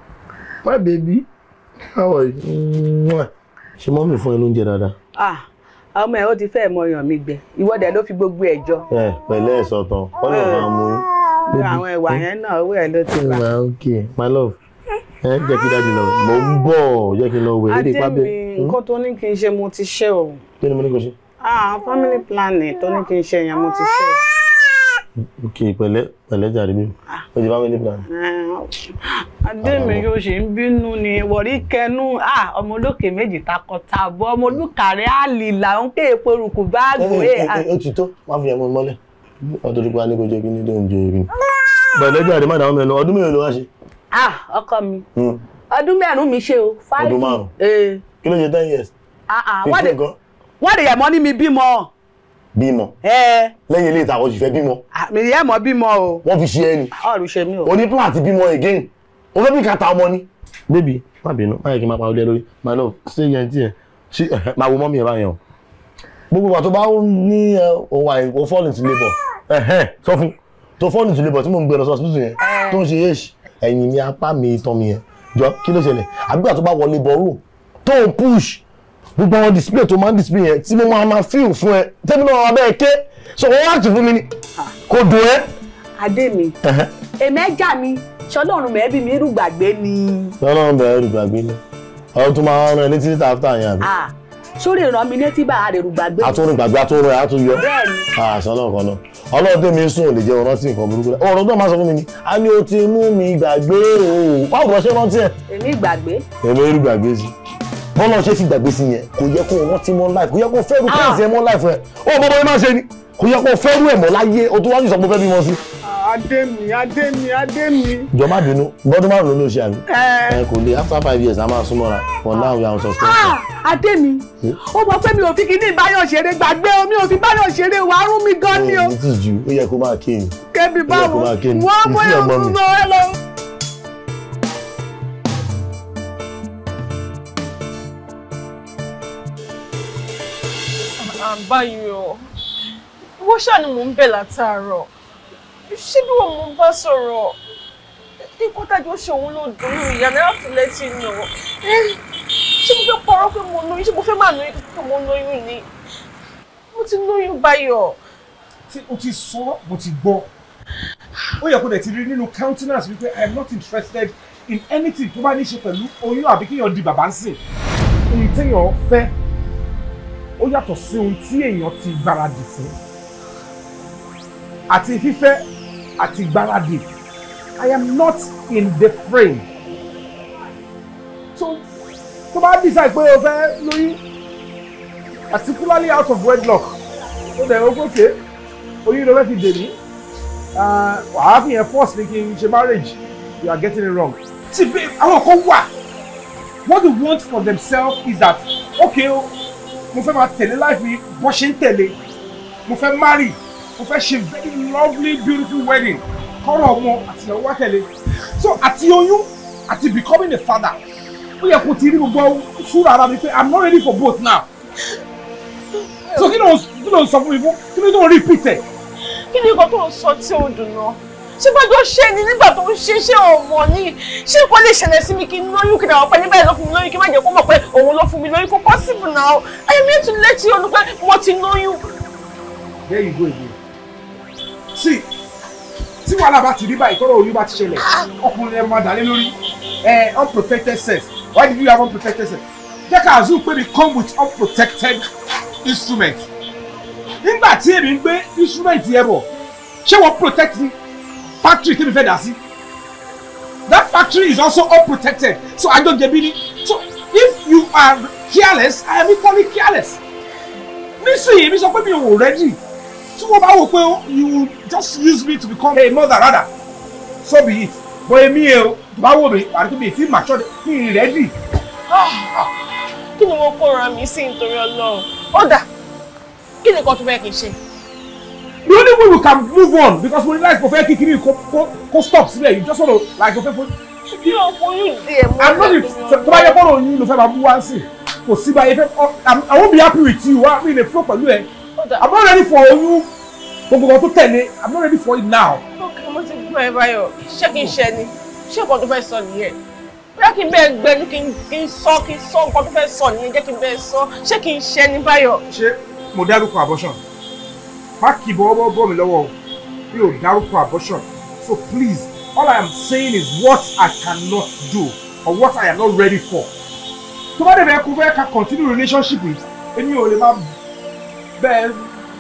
My baby. How are you? Ṣé mọ́mì fún ẹ lóúnjẹ dáadáa? Ọmọ ẹ̀ ó ti fẹ́ mọ ọyàn mi gbẹ. Ìwọ dẹ̀ ló fi gbogbo ẹ̀ jọ. Pẹ̀lẹ́ ẹ̀sọ̀ tán. Wọ́n lè máa mú un. Àwọn ẹ̀wà yẹn náà owó ẹ̀ ló ti gbà. Okay, my love. Jẹ́ kí dájú lọ. Mo ń bọ̀. Jẹ́ kí n lọ wẹ̀. Adé mi, nǹkan tó ní kí n ṣe mo ti ṣe o. Kí ni mo ní kó ṣe? Family planning tó ní kí n ṣe yẹn mo ti ṣe. Okay, pẹ̀lẹ́ jàre mi. O ti family plan. Adé mi yóò ṣe ń bínú ni wọ̀rí kẹnu ọmọ olókè méjì takọtabo ọmọ olùkàrẹ́ àlìlà ń ké epo rùkù báàgù ó ti tó má fi ẹ̀mọ́ mọ́lẹ̀ ọdún tó pa ní kò jẹ́ kí ní tó ń jẹ irin. pẹ̀lẹ́ jàre má dáwọn mẹ́nu ọdún mélòó ló wá ṣe. ọkọ mi ọdún mẹ́rin mi ṣe o 5. ọdún márùn-ún kí ló ṣe 10 years. wọ́n lè yẹ̀mọ́ ní mi bímọ. Bímọ. Lẹ́yìn ilé ìtàwọn òṣìfẹ́ bímọ. Mi yẹ́ mọ́ bímọ o. Wọ́n fi ṣe ẹ́ ni. Ọ̀rù ṣe mí o. O ní plan àti bímọ again. O fẹ́ bí kàtà ọmọ ni. Baby, má bínú, má yẹ kí n máa pa ọdẹ lórí. My love, ṣé yẹn tí ẹ? Ṣé máa wo mọ́mí ẹ̀ báyẹn o? Gbogbo ìgbà tó bá ní o fall into labour. Sọ fún tó fall into labour tí mò ń gbé lọ sí hospital yẹn tó ń ṣe èṣì. Ẹ̀yìn mi apá mi tán mi yẹn. Jọ kí ló ṣẹlẹ̀? Àbígbà tó bá wọ labour room tó ń push. Gbogbo àwọn display tó máa ń display yẹn tí mo máa feel fún ẹ tẹ́mi náà wà bẹ́ẹ̀ ké so wọ́n wá tì fún mi ni kò dùn ẹ́. Adé mi èmi ẹja mi ṣọlọ́run mẹ́bí mi rú gbàgbé ni. ṣọlọ́run bẹ̀rẹ̀ rú gbàgbé ni ọ̀run tó máa ń rán ẹ létí níta after yẹn àbí. sórí ìran mi létí bá a rè rú gbàgbé. àtúrò gbàgbé àtúrò ẹ̀ àtúyọ. bẹ́ẹ̀ni. ṣọlọ́run kan náà ọlọ́run tèmi ń sùn ò lè jẹ́ ọ̀rọ̀ tí nǹkan burúkú rẹ̀ ọ̀rọ̀ tó máa sọ fún mi ni a ní o ti mú mi gbàgbé o báwo lọ ṣe rántí ẹ̀. èmi gbàgbé. èmi rú gbàgbé sí bọ́lá ṣe fi gbàgbé sí yẹn kò yẹ kó rántí mọ́ life kò yẹ kó fẹ́rù kẹ́sì ẹ̀ mọ́ life ẹ̀ ó bọ́bọ́ yẹn máa ṣe ni kò yẹ kó fẹ́rù ẹ̀ mọ́ láyé o tó wájú sọ pé fẹ́ bímọ sí. Adé mi. jọ má bínú bọ́dún márùn-ún ló ṣe àmì kò lè after 5 years a máa súnmọ́ra for now we are on suspension. Adé mi ó mọ pé mi ò fi kíní báyọ̀ ṣeré gbàgbé o mi ò fi báyọ̀ ṣeré wàá rún mi gan ni o. ní tìjú ó yẹ kó máa kéènì. kébì báwo wọ́n bóyá fún mi ẹ lọ. Báyọ̀ wọ́n ṣàní mò ń bẹ̀ látàárọ̀ ṣé bí wọ́n mú bá sọ̀rọ̀ nǹkan tájọ́ ṣe òun ló dùn ún ìyá náà tó létí nù ṣé mo fẹ́ pọ̀rọ̀ pé mo lóyún ṣé mo fẹ́ máa lóyún pé mo lóyún ni mo ti lóyún Báyọ̀. tí o ti sọ mo ti gbọ́ ó yẹ kó dẹ̀ ti rí nínú countenance wípé I am not interested in anything tó bá ní ṣe pẹ̀lú oyún àbí kéèyàn di bàbá ń sìn ohun téèyàn fẹ́ ó yàtọ̀ sí ohun tí èèyàn ti gbáradì fún àti fífẹ́ àti gbáradì I am not in the frame so tó bá decide pé o fẹ́ lóyún particularly out of wedlock. So they're okay. Oh, you know if you did it. Having a force making marriage, you are getting it wrong. See, babe, what they want for themselves is that, okay, mo fẹ́ máa tẹ̀lé life mi bó ṣe ń tẹ̀lé, mo fẹ́ marry, mo fẹ́ ṣe very lovely, beautiful wedding, kọ́rọ̀ ọmọ àti ìyàwó wa tẹ̀lé. So àti oyún àti becoming a father, ó yẹ kó ti rí gbogbo ṣúra ara mi pé I'm not ready for both now. So kí ló ń sọ fún mi fún? Kí ló tó ń repeat ẹ̀? Kí ni nǹkan tó ń sọ tí ó dùn náà? Ṣé gbọ́dọ̀ ṣe ni nígbà tó ń ṣe ọmọ ni? Ṣé kò lè ṣẹlẹ̀ sí mi kí n lóyún kí náà pẹ́ níbẹ̀ ló fún mi lóyún kí má jẹ́ kó mọ̀ pé òun ló fún mi lóyún kó possible now. I am here to let you know pé mo ti lóyún. There you go again. See, tí wàhálà bá ti rí báyìí tọ́rọ̀ oyún bá ti ṣẹlẹ̀, ọkùnrin ẹ̀ máa dà lé lórí unprotected sex. Why did you have unprotected sex? Jẹ́ ká assume pé we come with unprotected instrument. Nígbà tí èmi ń gbé instrument yẹn bọ̀, ṣé wọ́n protect the factory tí mi fẹ́ dà sí? That factory is also unprotected. So I don't get it. So if you are careless, I am equally careless. Nísìnyí, mi sọ pé mi ò ready. Tí wọ́n bá wò pé you just use me to become a mother rather. So be it. But èmi ò bá wò mí, àti mi ti mature, mi ready. Kí ni mo kóra mi sí nítorí Ọlọ́run? Ó dà. Kí ni nǹkan tó fẹ́ kí n ṣe? The only way we can move on because we realize perfect kikiri ko stop síbẹ̀. You just want to like perfect. I'm not to buy your phone on you no fẹ́ máa mú wá sí. Kò sí báyìí fẹ́. I won't be happy with you. I mean, the flow pẹ̀lú ẹ. I'm not ready for you. Gbogbo kan tó tẹ̀lé. I'm not ready for it now. Okay, mo ti gbọ́ ẹ báyọ̀. Ṣé kí n ṣe ni? Ṣé nǹkan tó fẹ́ sọ nìyẹn? Bóyá kí n bẹ́ẹ̀ gbẹ́nu kí n sọ nǹkan tó fẹ́ sọ nìyẹn jẹ́ kí n bẹ́ẹ̀ sọ. Ṣé kí n ṣe ni báyọ̀? Ṣé mo dárúkọ abortion? Má kì bọ́ mi lọ́wọ́ o. Mi ò dárúkọ abortion. So please, all I am saying is what I cannot do or what I am not ready for. Tó bá dẹ̀ bẹ́ẹ̀ kó fẹ́ ká continue relationship with, èmi ò lè máa bẹ́ẹ̀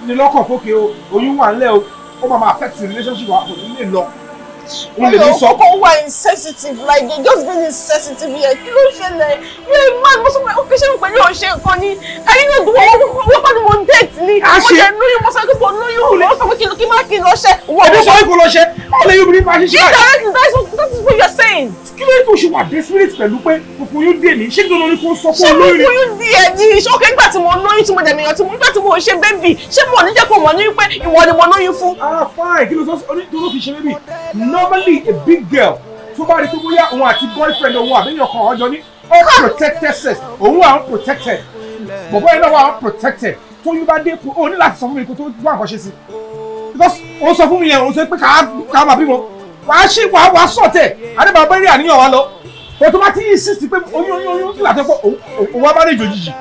ní lọ́kàn fókè o, oyún wà nílẹ̀ o, ó máa affect the relationship wa kò ní lè lọ. Ọkọ wa insensitive like they just been insensitive here. Kí ló ṣẹlẹ̀? You're a man. Mo sọ pé okay ṣé mo pẹ̀lú ọ̀ṣẹ́ nǹkan ni. Ayé náà dùn wọ́n kọ́ ni mo ń date ni. Mo jẹ́ lóyún mo sọ pé kò lóyún. Mo sọ pé kí má kí n lọ ṣẹ́. Ẹ̀dùn sọ pé kò lọ ṣẹ́. Báwo lè yóò bí máa ṣe ṣe báyìí? That is what you're saying. Kí ló yẹ kó ṣe wà desperate pẹ̀lú pé kòkò yóò dé ní? Ṣé kí ló ní kó sọ pé olóyún? Ṣé mo yóò di ẹ̀ ní? Ṣé nígbà tí mo lóyún tí mo dẹ̀ mìíràn tí mo nígbà tí mo ṣe bébì ṣé mo ní jẹ́ kó mọ̀ ní pé ìwọ ni mo lóyún fún? Ah fine, kí ló sọ tó fi ṣe bébì? Normally a big girl tó bá rí tó bóyá òun àti boyfriend òun àbẹ́yàn kan ọjọ́ ní unprotected sex òun wà unprotected bọ̀bọ́ yẹn náà wà unprotected tó yín bá dé kó o ní láti sọ fún mi kó tó wá nǹkan ṣe sí because ó sọ fún mi yẹn òun sọ pé ká máa bímọ wàá sọ̀tẹ̀ adébàbẹ́rẹ́ àníyàn wa lọ but tó bá ti insist pé oyún nígbà tó pọ̀ òun wá bá lè jò jìjì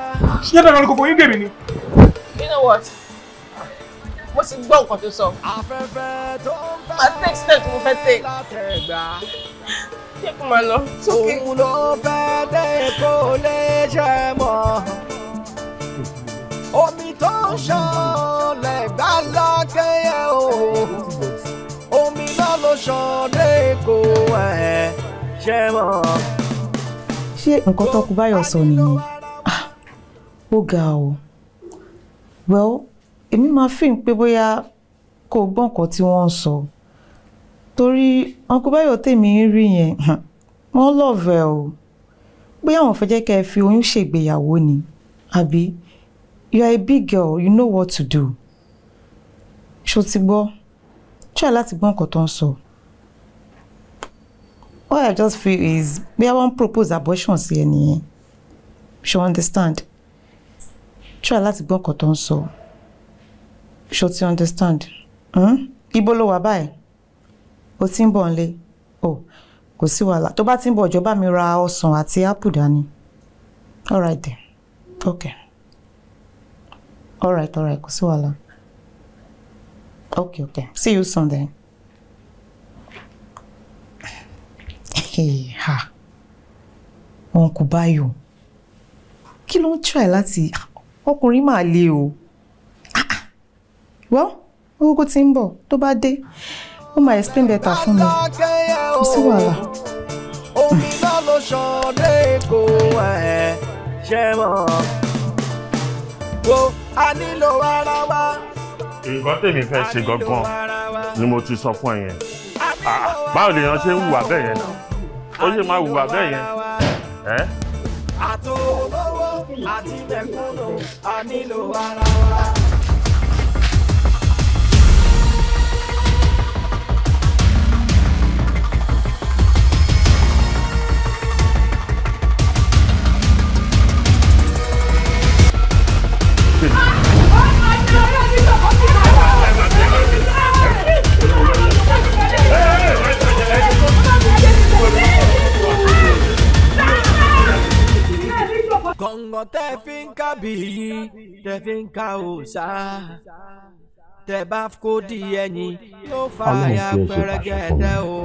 ṣé dandan ni kò fọyín dèmi ni. You know what? Mo ti gbọ́ nǹkan tó sọ. Ma take step mo fẹ́ take. Ṣé kò máa lọ? Òun ló fẹ́ dé kó lè ṣe mọ́. Omi tó ń ṣàn lẹ́gbà lákẹ́yẹ o. Omi náà ló ṣàn dé kó ẹ̀ ṣe mọ́. Ṣé nǹkan tó kú báyọ̀ sọ nìyẹn? Ó ga o. Well, èmi máa fi ń pé bóyá kò gbọ́ nǹkan tí wọ́n ń sọ torí Uncle Báyọ̀ tèmi ń rí yẹn wọ́n lọ́ọ̀vẹ̀ o bóyá àwọn fẹ́ jẹ́ kẹ́ ẹ fi oyún ṣègbéyàwó ni àbí you are a big girl you know what to do ṣó ti gbọ́ try láti gbọ́ nǹkan tó ń sọ all I just feel is bóyá wọ́n propose abortion sí ẹ nìyẹn ṣó understand try láti gbọ́ nǹkan tó ń sọ. Ṣó ti understand? Ibo ló wà báyìí? O ti ń bọ̀ nílé? Oh, kò sí wàhálà. Tó bá ti ń bọ̀ jọ̀ọ́ bá mi ra ọsàn àti apple dání. All right then. Okay. All right, kò sí wàhálà. Okay. See you soon then. Hey, ha. Uncle Báyọ̀. Kí ló ń try láti ọkùnrin máa le o? Well, owó tí ń bọ̀ tó bá dé ó máa explain better fún mi kò sí wàhálà. Omi náà ló ṣàn dé kó ẹ̀ ṣe mọ́. wo a nílò ara wa. nǹkan tèmi fẹ́ ṣe gangan ni mo ti sọ fún ẹ yẹn báwo lèèyàn ṣe ń hùwà bẹ́ẹ̀ yẹn náà ó ṣe máa hùwà bẹ́ẹ̀ yẹn àtòlówó àti mẹ̀kúnnù a nílò ara wa. Gọ̀ngàn tẹ́ fi ń kábìyí tẹ́ fi ń ka òòṣà tẹ́ bá kó di ẹyin ló fa àyà pẹrẹgẹdẹ o.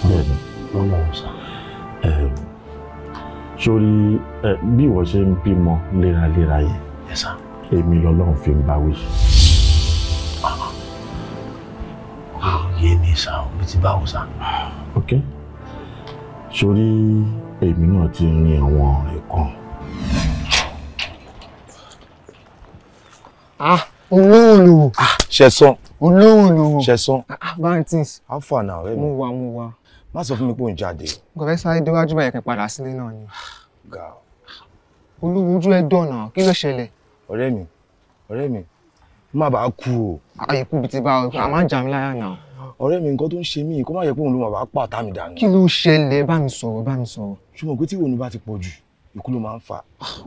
bẹ́ẹ̀ni lọ́nà ọ̀sà sórí bí ìwọ ṣe ń bímọ léraléra yẹn èmi lọ́lọ́run fi ń báwí. yé mi sá o bí ti báwo sá. ok sórí èmi náà ti rin àwọn ọ̀rẹ́ kan. olóòlù. ṣẹ̀sán. olóòlù. ṣẹ̀sán. Valentines. how far now ọ̀rẹ́ mi. mo wà. má sọ fún mi pé ò ń jáde. nǹkan fẹ́ sáré déwájú báyẹn kí n padà sílé náà ni. olówó ojú ẹ dọ̀nà kí ló ṣẹlẹ̀. ọ̀rẹ́ mi má bàa kú o. àyíkú bíi ti bá ọ a máa ń jà mí láyà náà. ọ̀rẹ́ mi nǹkan tó ń ṣe mí kó má yẹ pé òun ló máa bá pàtà mi dànù. kí ló ṣẹlẹ̀ bá mi sọ̀rọ̀. ṣùgbọ́n pé tí ìwònú bá ti pọ̀ jù ikú ló máa ń fà.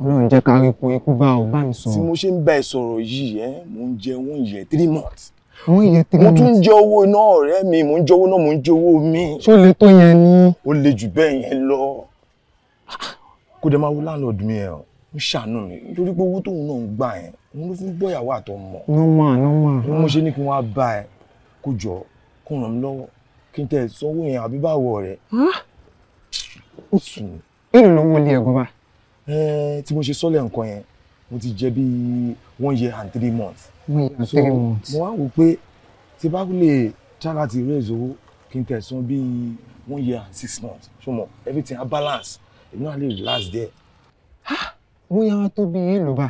Ọlọ́run jẹ́ ká rí ikú bá ọ bá mi sọ̀rọ̀. tí mo ṣe ń bá ẹ sọ̀rọ̀ yìí mò ń jẹ 1 year 3 months. 1 year 3 months. mo tún ń jẹ owó iná ọ̀rẹ́ mi mò ń jẹ owó náà mò ń jẹ owó mi. ṣó le tó yẹn ni. ó le jù bẹ́ẹ̀ yẹn lọ. kó dẹ̀ máa wo láńlọ́ọ̀dù mi ẹ̀ ń ṣàánú mi nítorí pé owó tóun náà ń gbà yẹn òun ló fi ń gbọ́ ìyàwó àtọmọ. normal. mo ṣe ní kí wọ́n á bá ẹ kó jọ kó ràn mí lọ́wọ́ kí n tẹ̀ sanwó yẹn àbí báwo rẹ̀. ó sùn èrè lówó ilé ẹ̀gbọ́n bá. tí mo ṣe sọ́lẹ̀ nǹkan yẹn mo ti jẹ bíi 1 year and 3 months. 1 year and 3 months. mo wá wò pé tí bá lè já láti raise owó kí n tẹ̀ san bíi 1 year and 6 months ṣùgbọ́n everything á balance èmi náà lè relax there. wọ́n yà wá tó bí èlò bá.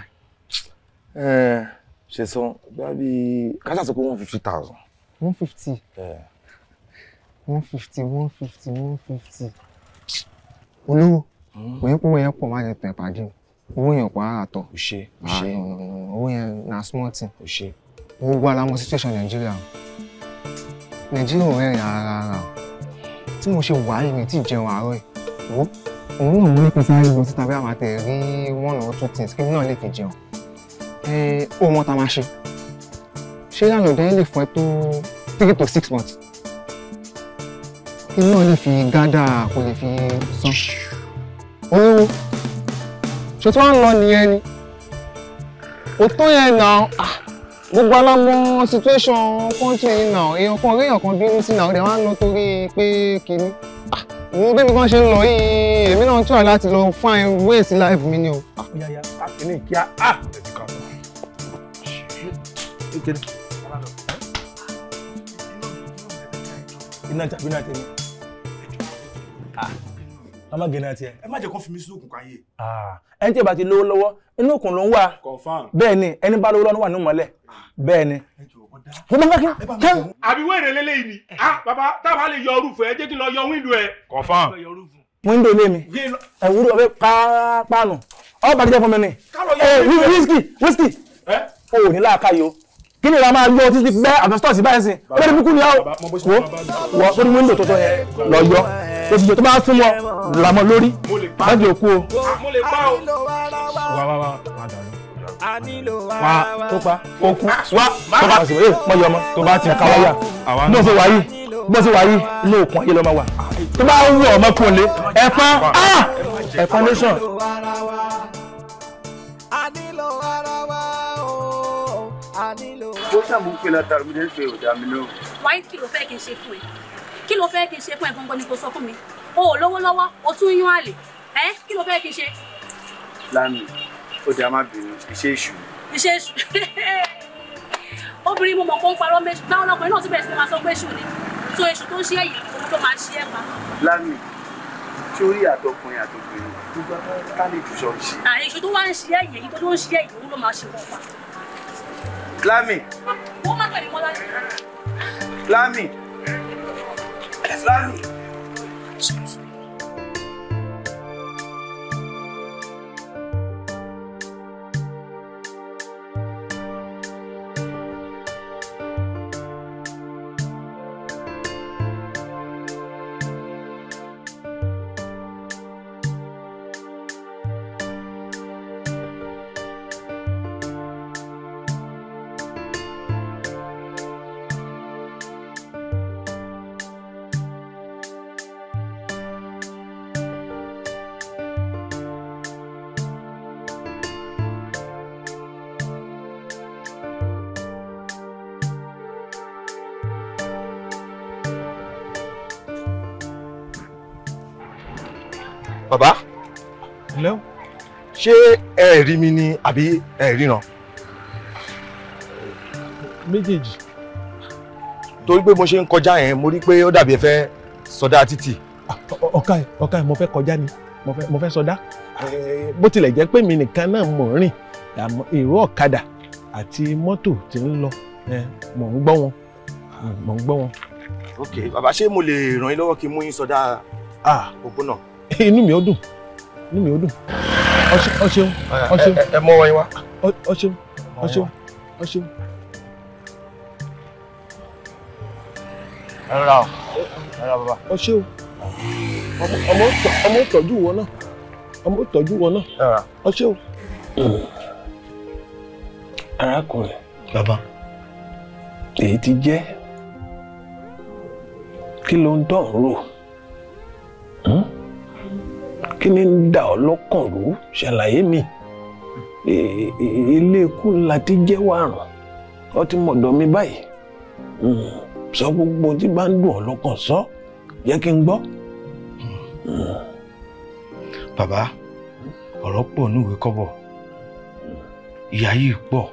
ṣe san bí kájà sọ pé 150,000. 150. 150. olówó òyìn pọ̀ yẹn pọ̀ má jẹ tẹ̀ pàdé owó yẹn pọ̀ ara tọ̀. owó yẹn na small thing. owó wà láwọn situation Nàìjíríà ò rẹ́rìn ara tí mo ṣe wà yìí mi tí jẹun àárọ̀ yìí òun náà mo ní kí n sáré lọ síta bí àwọn àtẹ̀ rí 1 or 2 things kí n náà lè fi jẹun. ó mọ ta máa ṣe láńlọ́ọ̀dù yẹn lè fún ẹ tó 3 to 6 months kí n náà lè fi gádà kó lè fi san. olówó ṣe tí wọ́n ń lọ nìyẹn ni ó tó yẹn náà gbogbo alámọ̀ situation country yìí náà èèyàn kan réèyàn kan bínú sí náà ó dẹ̀ wá ń lọ torí pé kínní mo bẹ́ẹ̀ mi kan ṣe ń lọ yìí èmi náà try láti lọ find way sí life mi ni o. yáyá kìíní kíá iná tàbí náà tẹ̀lé ọmọ gẹ̀ẹ́nà tiẹ̀ ẹ má jẹ́ kó fi mí sí òkùnkùn ayé. ẹni tí ẹ bá ti lówó lọ́wọ́ inú òkun ló ń wà bẹ́ẹ̀ ni ẹni bá lówó lọ́wọ́ wà ní ìmọ́lẹ̀ bẹ́ẹ̀ ni. àbí wẹ́rẹ̀ lélẹ́yìn ni bàbá táwa lè yọ orúfọ̀ ẹ jẹ́ kí n lọ yọ wíńdò ẹ. confam. wíńdò ilé mi ẹ̀wúrò ọ̀bẹ páànù ọ̀ bàjẹ́ fún mi ni wíṣkì o ò ní láàkáyò kí ni ìlà máa yọ títí bẹ́ àbẹ́sítọ́ọ̀sì báyìí sí olórí búkú ni àwọn wọ́ sórí wíńdò tó tọ́ yẹn lọ yọ òṣìṣẹ́ tó bá fún wọn làmọ́ lórí bájì òkú o. wà tó pa okú wà tó bá sì wáyé mọ́ yọ ọmọ tó bá ti káwáyà bó ṣe wáyé inú òkun ayé lọ́mọ wà tó bá wù ọmọ kò lé ẹ̀fọn nation. ó ṣàmú pé látàrí mi lè ṣe òdà mi ló. wáyé kí ló fẹ́ kí n ṣe fún ẹ kí ló fẹ́ kí n ṣe fún ẹ gbọ́ngbọ́n ni kò sọ fún mi o ò lówó lọ́wọ́ o tún yún àlè kí ló fẹ́ kí n ṣe. lánàá ó dá má bínú iṣẹ́ èṣù. iṣẹ́ èṣù obìnrin mo mọ̀ kó ń parọ́ méṣù táwọn ọkùnrin náà ti bẹ̀rẹ̀ sí máa sọ pé èṣù ni tó èṣù tó ń ṣe èyí òun tó máa ṣe ẹ̀ pa. lánàá sórí àtọkùnrin àtọkùnrin gbogbo àwọn ká lè jù sọ sí. Èṣù tó wá ń ṣe ẹ̀yẹ èyí tó ló ń ṣe ẹ̀yẹ òun ló máa ṣe wọ́n pa. Lámì. Wọ́n má pẹ̀lú wọn láti. Lámì. Lámì. Bàbá, ṣé ẹ rí mi ni àbí ẹ ríran? Méjèèjì. Torí pé mo ṣe ń kọjá yẹn, mo rí pé ó dàbí ẹ fẹ́ sọdá títì. Ọ̀ka ẹ̀ mo fẹ́ kọjá ni, mo fẹ́ sọdá. Bó tilẹ̀ jẹ́ pé mi nìkan náà mò ń rìn, èrò ọ̀kadà àti mọ́tò tí ń lọ, mò ń gbọ́ wọn. Ok, bàbá ṣé mo lè ràn yín lọ́wọ́ kí n mú yín sọdá òpópónà? Inú mi ó dùn. Ọ ṣeun. Ẹ mọ́ wọ́n yín wá. Ọ ṣeun. Ẹ rà bàbá. Ọ ṣeun. Ọmọ ìtọ́jú wọn náà. Ọ ṣeun. Arákùnrin. Bàbá. Èyí ti jẹ́. Kí ló ń dán rò? Kí ni ń dà ọ́ lọ́kàn rú? Ṣàlàyé mi. Ilé ikú ńlá ti jẹ́ wàrùn. Ó ti mọ̀dọ̀ mi báyìí. Sọ gbogbo tí bá ń dùn ọ́ lọ́kàn sọ. Jẹ́ kí n gbọ́. Bàbá, ọ̀rọ̀ pọ̀ ní ìwé kọ́bọ̀. Ìyà yìí pọ̀.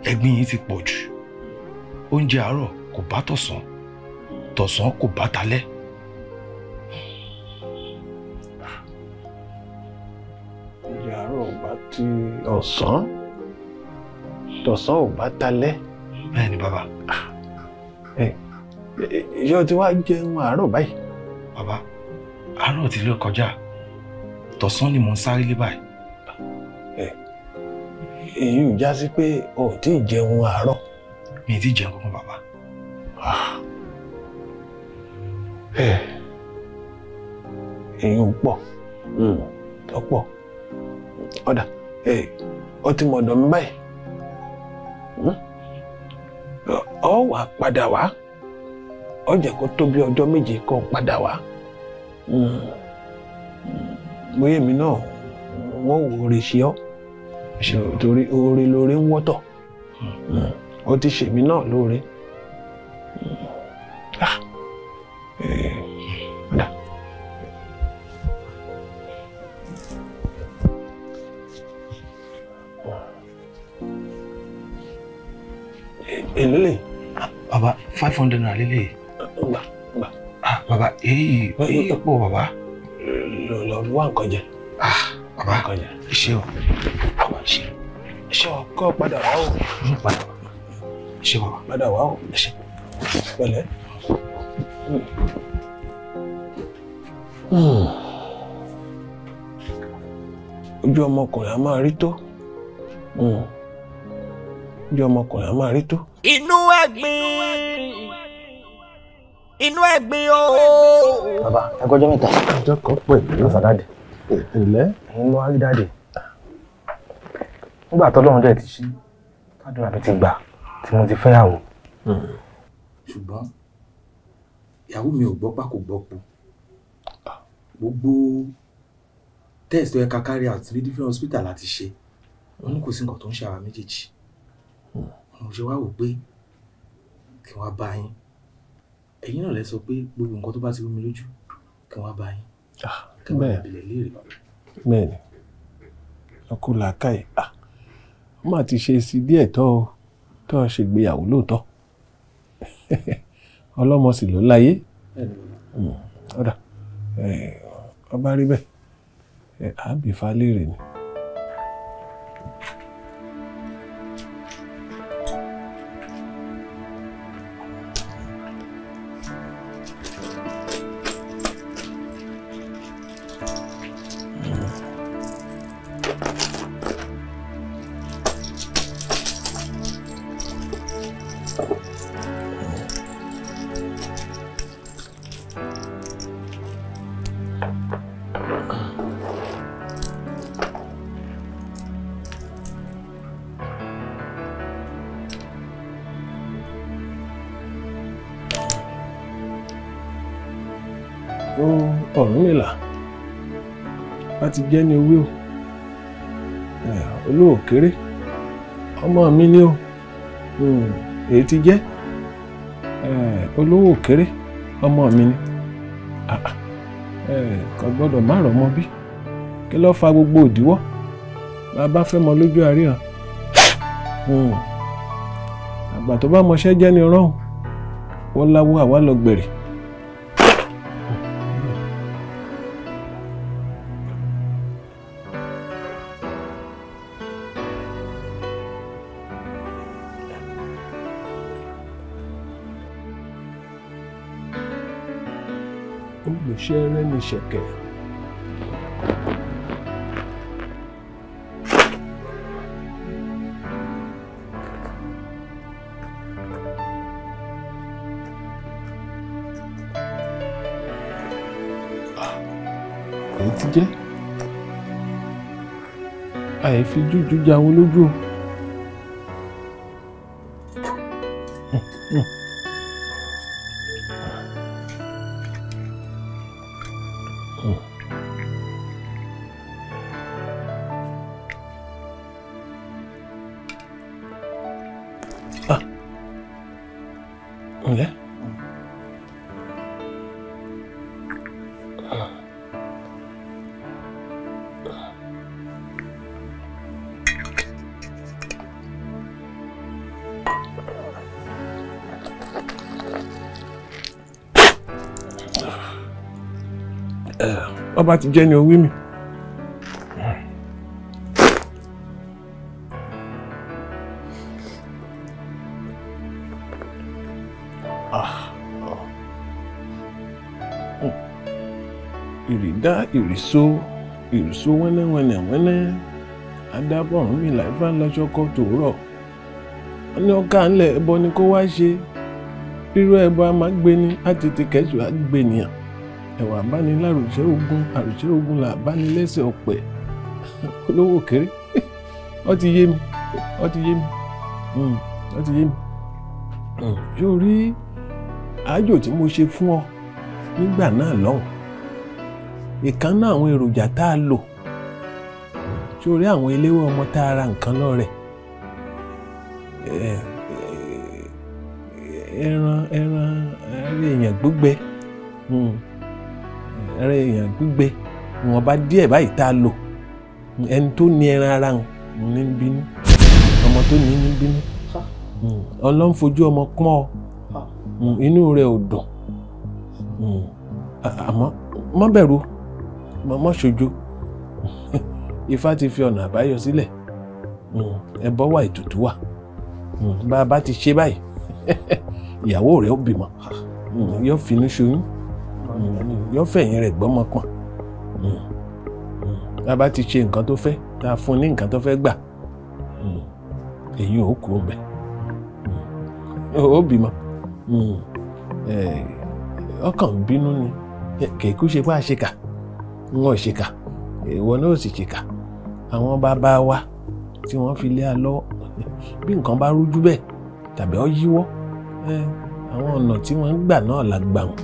Ẹ̀gbin yìí ti pọ̀ jù. Oúnjẹ àárọ̀ kò bá tọ̀sán. Tọ̀sán kò bá talẹ́. Oúnjẹ àárọ̀ ò bá ti ọ̀sán. Tọ̀sán ò bá talẹ́. Bẹ́ẹ̀ ni bàbá. Ìyá ti wá jẹun àárọ̀ báyìí. Bàbá, àárọ̀ ti lọ kọjá. Tọ̀sán ni mò ń sáré lé báyìí. Èyí ò já sí pé o ò tí ì jẹun àárọ̀. Mi ì tí ì jẹun kankan bàbá. Èyí ò pọ̀. Ọ̀pọ̀. Ọ̀dà. Ó ti mọ̀dọ̀ mi báyìí. Ọ wá padà wá. Ó jẹ́ kó tó bí ọjọ́ méje kó padà wá. Bóyá èmi náà wọ́n wò oore ṣe ọ́. Torí oore lóore ń wọ́tọ̀. Ó ti ṣèmi náà lóore. Ọ̀dà. Èló lè? Bàbá, 500 naira lélẹ̀. Gbà. Bàbá, èyí pọ̀ bàbá. Lọ wá nǹkan jẹ. Bàbá, iṣẹ́ o. Bàbá, iṣẹ́ o. Kọ́ padà wá o. Padà wá. Iṣẹ́ bàbá. Padà wá o. Pẹ̀lẹ́. Ojú ọmọkùnrin a máa rí tó. Ojú ọmọkùnrin a máa rí tó. Inú ẹ̀gbin o. Bàbá, ẹ kọjọ́ mẹ́ta. Ọjọ́ kan pẹ̀lú. Lọ́sà dáàdì. Ilẹ̀. Ẹ̀yin ló wá rí dáàdì. Nígbà tọ́lọ́run dẹ̀ ti ṣe, kádùrà mi ti gbà tí mo ti fẹ́yàwó. Ṣùgbọ́n ìyàwó mi ò gbọ́ pá kò gbọ́ po. Gbogbo test tó yẹ ká carry out ní different hospital láti ṣe. Wọ́n ní kò sí nǹkan tó ń ṣe àwa méjèèjì. Mo ṣe wá wò pé kí wọ́n bá yín. Ẹ̀yin náà lẹ sọ pé gbogbo nǹkan tó bá ti rú mi lójú kí wọ́n bá yín. Kí wọ́n bá bilẹ̀ léèrè. Bẹ́ẹ̀ni. Ọkùn làákàyè. Wọ́n máa ti ṣe sí díẹ̀ tó ṣègbéyàwó lóòótọ́. Ọlọ́mọ sì ló láyé. Ọ̀dà. ọba rí bẹ́ẹ̀ àbí falẹ́rẹ̀ ni. Ọ̀rúnmìlà láti jẹ́ ní owó olówó kéré ọmọ mi ni ó èyí ti jẹ́ olówó kéré ọmọ mi ni kò gbọ́dọ̀ má rọ̀ mọ́ bí kí ló fa gbogbo òdíwọ́ bàbá fẹ́ mọ lójú àríyàn àgbà tó bá mọṣẹ́ jẹ́ ní ọ̀rọ̀ wọn láwọ́ àwa lọ gbèrè. Olùṣẹ́rẹ́ ní ṣẹ̀kẹ̀. Èyí ti jẹ́ àìfi jújú jáwó lójú o. Ọba ti jẹ́ ni owí mi. Ìrìdá ìrìsó wẹ́nẹ́wẹ́nẹ́ adábọ̀rún mi láìfà lọ́ṣọ́kọ́ tòórọ̀ wọ́n ní ọ̀ká ńlẹ̀ ẹbọ ni kó wá ṣe ríró ẹbọ a máa gbé ní àtètè kẹ́sù á gbé nìyàn ẹ̀wà abánilárùṣẹ́ ogun là abánilẹ́sẹ̀ ọ̀pẹ olówó kéré ó ti yé mi yóò rí àjò tí mo ṣe fún ọ nígbà náà lọ́hùn ìkan náà àwọn èròjà tá a lò yóò rí àwọn eléwé ọmọ tá a ra nǹkan lọ́rẹ̀ ẹran èèyàn gbígbẹ ẹran èèyàn gbígbẹ wọn bá díẹ̀ báyìí tá a lò ẹni tó ní ẹran ara ń ní bínú ọmọ tó ní bínú Ọlọ́run fojú ọmọ pọ́n ọ inú rẹ̀ ò dùn àmọ́ má bẹ̀rù mọ́ ṣojo Ifá ti fi ọ̀nà àbáyọ sílẹ̀ ẹbọ wà ètùtù wà bá a bá ti ṣe báyìí ìyàwó rẹ̀ ó bímọ yóò finú ṣoyún yóò fẹ̀yìn rẹ̀ gbọ́mọ pọ̀n bá a bá ti ṣe nǹkan tó fẹ́ tá a fún ní nǹkan tó fẹ́ gbà èyí ò kú ọbẹ̀ ó bímọ ọkàn bínú ni kèékú ṣe pé àṣekà wọn ò ṣèkà ìwọ náà ò sì ṣèkà àwọn bàbá wa tí wọ́n fi lé a lọ́wọ́ bí nǹkan bá rújú bẹ́ẹ̀ tàbí ó yíwọ́ àwọn ọ̀nà tí wọ́n ń gbà náà la gbà wọ́n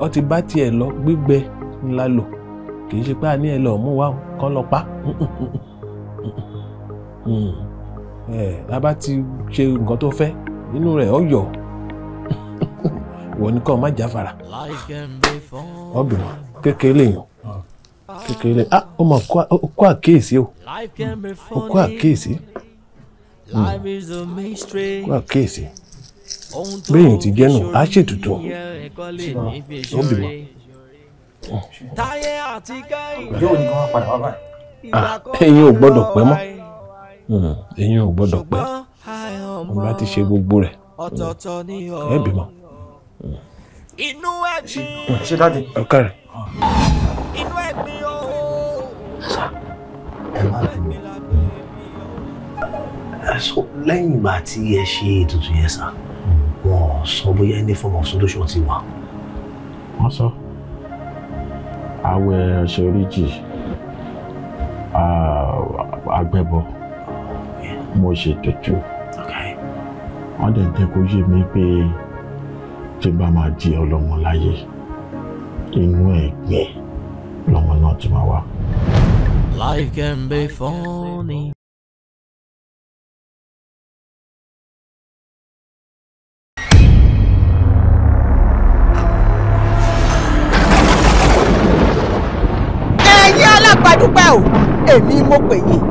ó ti bá tiẹ̀ lọ gbígbẹ ńlá lò kì í ṣe pé a ní ẹ lọ mú wa kán lọ pa a bá ti ṣe nǹkan tó fẹ́ inú rẹ̀ ó yọ̀ wọ́n ní kọ́ má jáfara ọbìnrin kékeré yàn kékeré ó mà kó àkíyèsí o ó kó àkíyèsí kó àkíyèsí bẹ́ẹ̀ ti jẹ́nu á ṣètùtù obìnrin Ìjọ́ òní kan wá padà wá báyìí. Ẹ̀yin ò gbọ́dọ̀ pẹ́ mọ́. Ẹ̀yin ò gbọ́dọ̀ pẹ́. Mo bá ti ṣe gbogbo rẹ̀. Ẹ bímọ. Ṣé dáàdì? Ọ̀ká rẹ̀. Ẹ má bínú. So lẹ́yìn ìgbà tí ẹ ṣe ètùtù yẹn sá, wọ́n sọ bóyá any form of solution ti wà. Wọ́n sọ. Àwẹ̀ ṣe oríjì. Agbẹ́bọ. Mo ṣe ètùtù. Wọ́n dẹ̀ jẹ́ kó yé mi pé tí bá máa di ọlọ́mọ láyé, inú ẹ̀gbẹ́ lọ́mọ náà ti máa wá. Life can be funny. Ẹ̀yin alápàdúpẹ́ o, èmi mo pè yín.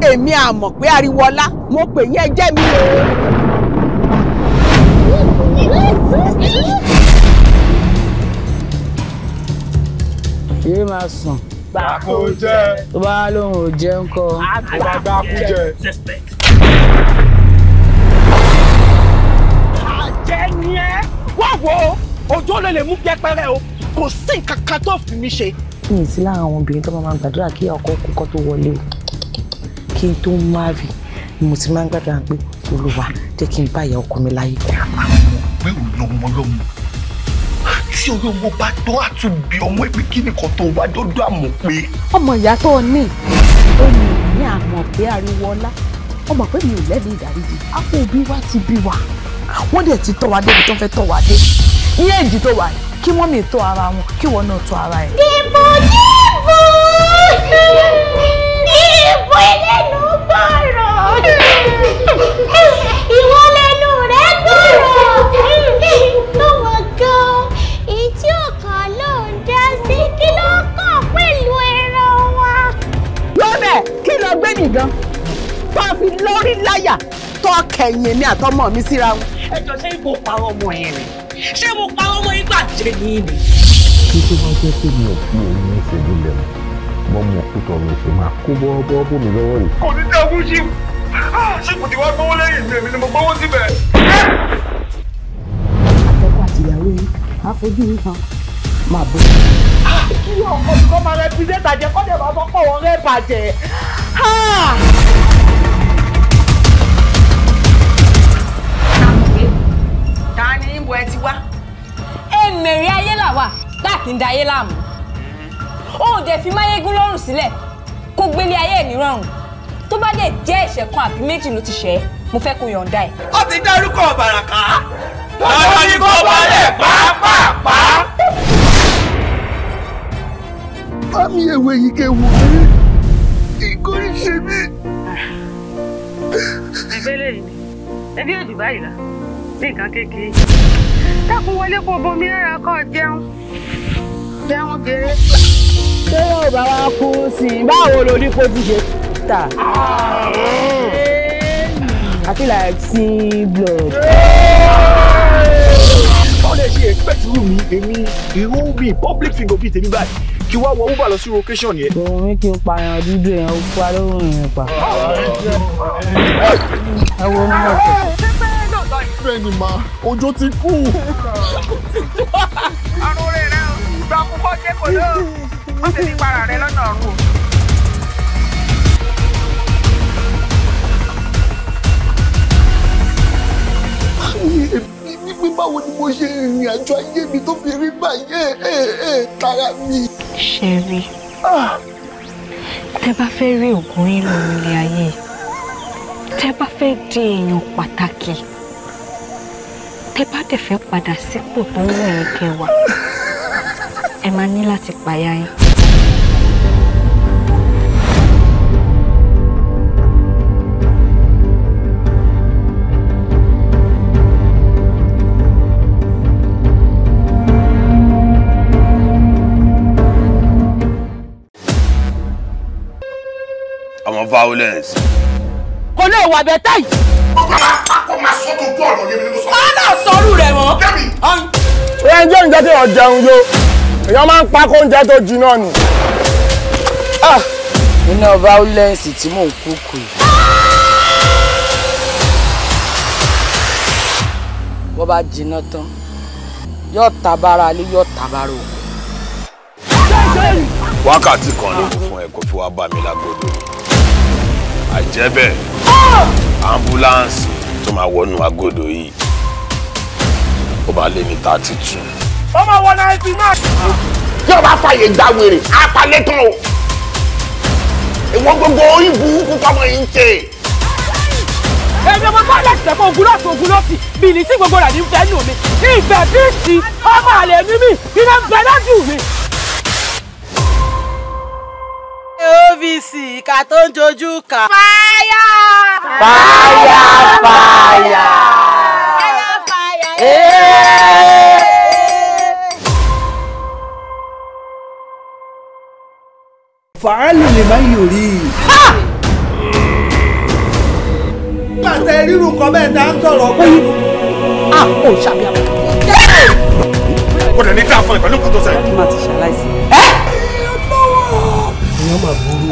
Èmi àmọ̀ pé ariwo ọlá mo pè yín ẹ jẹ́ mi o. Yé máa sùn. Gbàkó jẹ. Tó bá lóhùn ò jẹ́ ńkọ́. Gbàkú jẹ. Àjẹ́ ni ẹ́. Wá wo ojú ló lè mú pẹ́pẹ́rẹ́ o. Kò sí nǹkan kan tó fi mí ṣe. Mi ì sí lára àwọn obìnrin tó máa gbàdúrà kí ọkọ kúkọ tó wọlé o. Kí n tó marry ni mo ti máa ń gbàdúrà pé Olúwa jẹ́ kí n bá ìyá ọkọ mi láyé. Pé ò lọ́mọ lọ́mọ. Tí olówó bá tó àtúnbí ọmọ ẹgbẹ́ kí nìkan tó wá dọ́dọ̀ àmọ̀ pé. Ọmọ ìyá tó ní ó ní àmọ̀ pé ariwo ọlá ọmọ pé mi ò lẹ́bi ìdáríjì àwọn òbí wa ti bí wa wọ́n dẹ̀ ti tọ́ wa débi tó fẹ́ tọ́ wa dé ní èjì tó wà kí wọ́n mi tọ́ ara wọn kí wọ́n náà tọ́ ara ẹ̀. Dìbò ẹlẹ́nu gbọ́rọ̀ ìwọ lẹ́nu rẹ̀ gbọ́rọ̀ tó wọ́n gan ìtí ọ̀kan ló ń dá sí kí ló kàn pẹ̀lú ẹran wa. Lọ́bẹ̀ kí lọ gbé mi gan tó fi lórí láyà tó kẹ̀yìn mi àtọmọ mi síra wọn. Ẹ jọ ṣé mo parọ́ ọmọ yẹn rẹ̀ ṣé mo parọ́ ọmọ yín gbàjẹ́ ní ibi. Kí tó bá jẹ́ pé mi ò fi òun ní ìṣèlú lẹ́nu, mo mọ̀ òkúta mi ṣe máa kó bọ́ mi lọ́wọ́ rẹ̀. Kò ní dẹ́kun ṣí. Ṣé kò ti wá gbówó lẹ́yìn mi? Èmi ni mo gbówó síbẹ̀. Àtọkọ àtìyàwó yìí á fojú yìí kan máa bọ̀. Kí ọkọ mi kọ́ máa rẹ fi dé tàjẹ́ kọ́ dẹ̀ máa bọ́ pọ̀ wọ́n rẹ̀ bàjẹ́. Ta ni ìbò ẹ ti wá? Èmèrè ayé làwà láti ń da ayé láàmú. Ó dẹ̀ fi máyégún lọ́rùn sílẹ̀ kó gbélé ayé ẹ̀ nírọ̀rùn. Tó bá dẹ̀ jẹ́ ẹ̀ṣẹ̀ kan àbí méjì ló ti ṣẹ̀ ẹ́, mo fẹ́ kó yọ̀ǹda ẹ̀. Ó ti dárúkọ Bàràká. Lọ́jọ́ ní kó balẹ̀ pàápàá. Fámi ewé yìí kéwu mi, ìkórè ṣe mí. Ìbéèrè yìí ni, ẹbí òjò báyìí la, ní nǹkan kékeré. Dákun wọlé kó bomi rárá kó jẹun. Jẹun kéré. Ṣé yóò bá wa kú sí i? Báwo lo ní kó ti ṣe tà? I feel like seeing blood. Báwo lè ṣe expect irú mi èmi irú mi public finger bíi tèmi báyìí kí wá wọ Uber lọ sí location yẹn. Òun ní kí n pààyàn dúdú yẹn ó pa lóhùn yẹn pa. Ẹ wo ní ọ̀sẹ̀. Bẹ́ẹ̀ni ma, ọjọ́ ti kú. Àrùn rẹ̀ rẹ̀ ìgbà púpọ̀ jẹ́ kò ló. Wọ́n ti ní para rẹ̀ lọ́nà ọ̀run. Ní báwo ni mo ṣe rìnrìn àjò ayé mi tó fi rí báyìí tara mi. Ṣẹ̀rí, tẹ́ bá fẹ́ rí ògùn yín lórí ilé ayé, tẹ́ bá fẹ́ di èèyàn pàtàkì, tẹ́ bá dẹ̀ fẹ́ padà sípò tó ń wọ̀ yín kẹwàá, ẹ máa ní láti pàyà yín. Àwọn violence. Kò lè wà bẹ́ẹ̀ táyì. Kó máa sọ tó bọ́ọ̀lù ọ̀yẹ́ mi nínú sọ. Má náà sọrú rẹ̀ mọ́. Kẹ́mi. Ẹ jẹ́ nǹkan tí wọ́n jẹun yó. èèyàn máa ń pa kóúnjẹ tó jiná ni. iná violence tí mò ń kúkú yìí. bó bá jiná tán yóò tabara alé yóò tabara òkú. wákàtí kan ló kún fún ẹ kó fi wá bá mi lágbódò àìjẹ́ bẹ́ẹ̀ ambulance tó máa wọnú agodo yìí ó bá lé ní 32. ó máa wọ 99. tí o bá fàyè gba wèrè apalẹ̀ tán o ìwọ gbogbo ìbú kúkọ ọmọ yìí ń ṣe. èmi ọmọ bá lẹ́sìn tẹ̀kọ́ ogun lọ́sì bí ní sí gbogbo rẹ̀ ní fẹ́ nù mí ní ìfẹ́ bí sí ọmọ àlè mímí iná ń bẹ lójú mi. ovc ìka tó ń jojú kà. fáyà. fáyà fáyà. fáyà fáyà. fàálù lè má yìí rí. pàtẹ rírun kan bẹ́ẹ̀ dá ń sọ̀rọ̀ pé. ó ṣàbíyàwó. kò dẹ̀ ní dáa fún ẹ pẹ̀lú nǹkan tó sẹ́yìn. kí n má ti ṣaláìsí. èèyàn máa burú.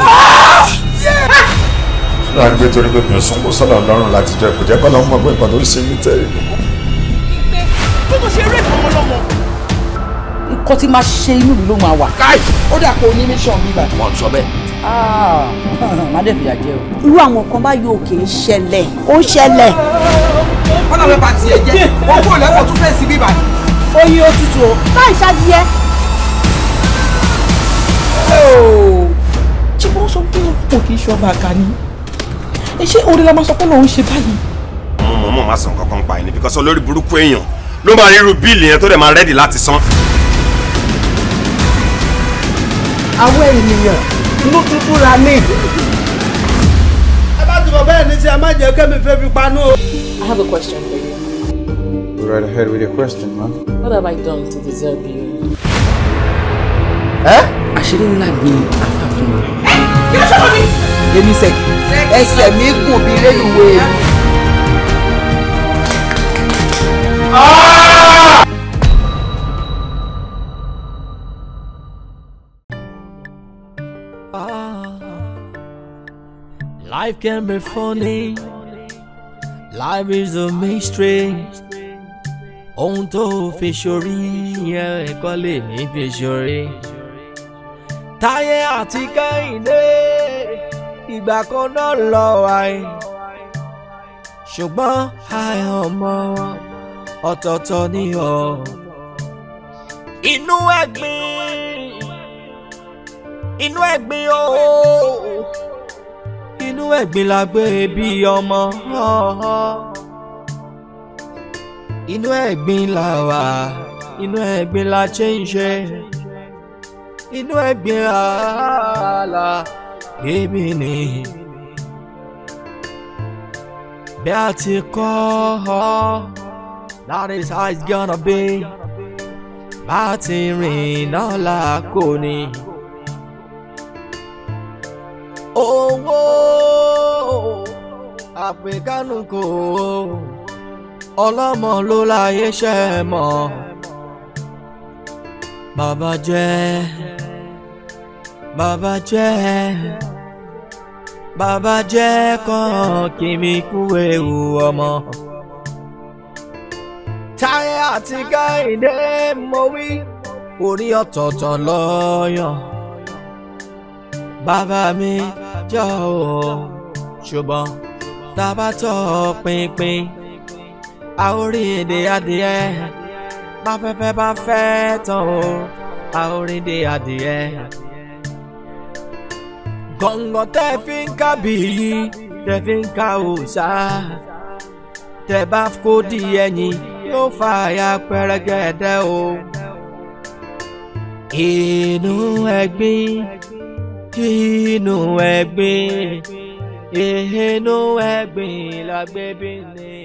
náà gbé torí pé mi ò sún kó sọ́dọ̀ ọlọ́run láti jẹ́ kò jẹ́ kọ́ lọ́mọ pé nǹkan tó ń ṣe mí tẹ̀lé. bí mo ṣe rí ìfọwọ́ lọ́mọ. nǹkan tí máa ṣe inú mi ló máa wà. káì ó dà kó ní mission bíbá. wọ́n sọ bẹ́ẹ̀. má dẹ̀ fìyà jẹ o. irú àwọn kan bá yóò kì í ṣẹlẹ̀ ó ṣẹlẹ̀. wọ́n náà fẹ́ bá tiẹ̀ jẹ́ wọ́n kó lẹ́wọ̀n tún fẹ́ sí bíbá. oyin òtútù o. báyìí ṣáàdìyẹ. ṣé wọ́n sọ pé o kì í ṣọba àkànní ṣé orí la máa sọ pé lòun ṣe báyìí. mo mọ̀ máa sàn kankan pa ẹni because olórí burúkú èèyàn ló máa ríru bíìlì yẹn tó dẹ̀ máa rẹ́dì láti san. àwọn ènìyàn inú tuntun ra ní. ẹ bá ti bọ̀ bẹ́ẹ̀ ní tí a máa jẹ́ kẹ́mi fẹ́ fi panú. I have a question for you. Go right ahead with your question, man. What have I done to deserve you? àṣírí ńlá ni àfààfin mi. kí ló ṣe wọ́n mi. èmi sẹ́kì ẹsẹ̀ mi gùn bíi rélùwé mi. Life can be funny. Life is a mystery. Ohun tó fi ṣorí ẹ̀kọ́ lè ní fi ṣorí. Táyé àti Kẹ́hìndé ìgbà kan náà lọ wáyé. Ṣùgbọ́n àyàn ọmọ ọ̀tọ̀ọ̀tọ̀ ni ọ̀. Inú ẹ̀gbin ooo. Inú ẹ̀gbin la gbé bí ọmọ. Inú ẹ̀gbin la wà, inú ẹ̀gbin la ṣe ń ṣe. Inú ẹ̀gbin la bébí ni. Bí a ti kọ́ ọ, that is how it's gonna be. Bá a ti rìn náà là kò ní. Owó àpèkánú kò ọlọ́mọ ló láyé ṣẹ́ mọ́. Bàbá jẹ́ kàn kí mi kú ewu ọmọ. Táyé àti Kẹ́hìndé mo wí orí ọ̀tọ̀ọ̀tọ̀ lọ́yàn. Bàbá mi jọ̀ọ́ ṣùgbọ́n tá a bá tọ́ pinpin a ó rí èdè adìẹ bá fẹ́fẹ́ bá fẹ́ tán o a ó rí èdè adìẹ. Gọ̀ǹgọ̀ tẹ́ fi ń kábì yìí tẹ́ fi ń ká òòṣà tẹ́ bá kó di ẹ̀yìn yóò fa àyà pẹrẹgẹdẹ o. Inú ẹ̀gbin. Inú ẹ̀gbin la gbé bí ní.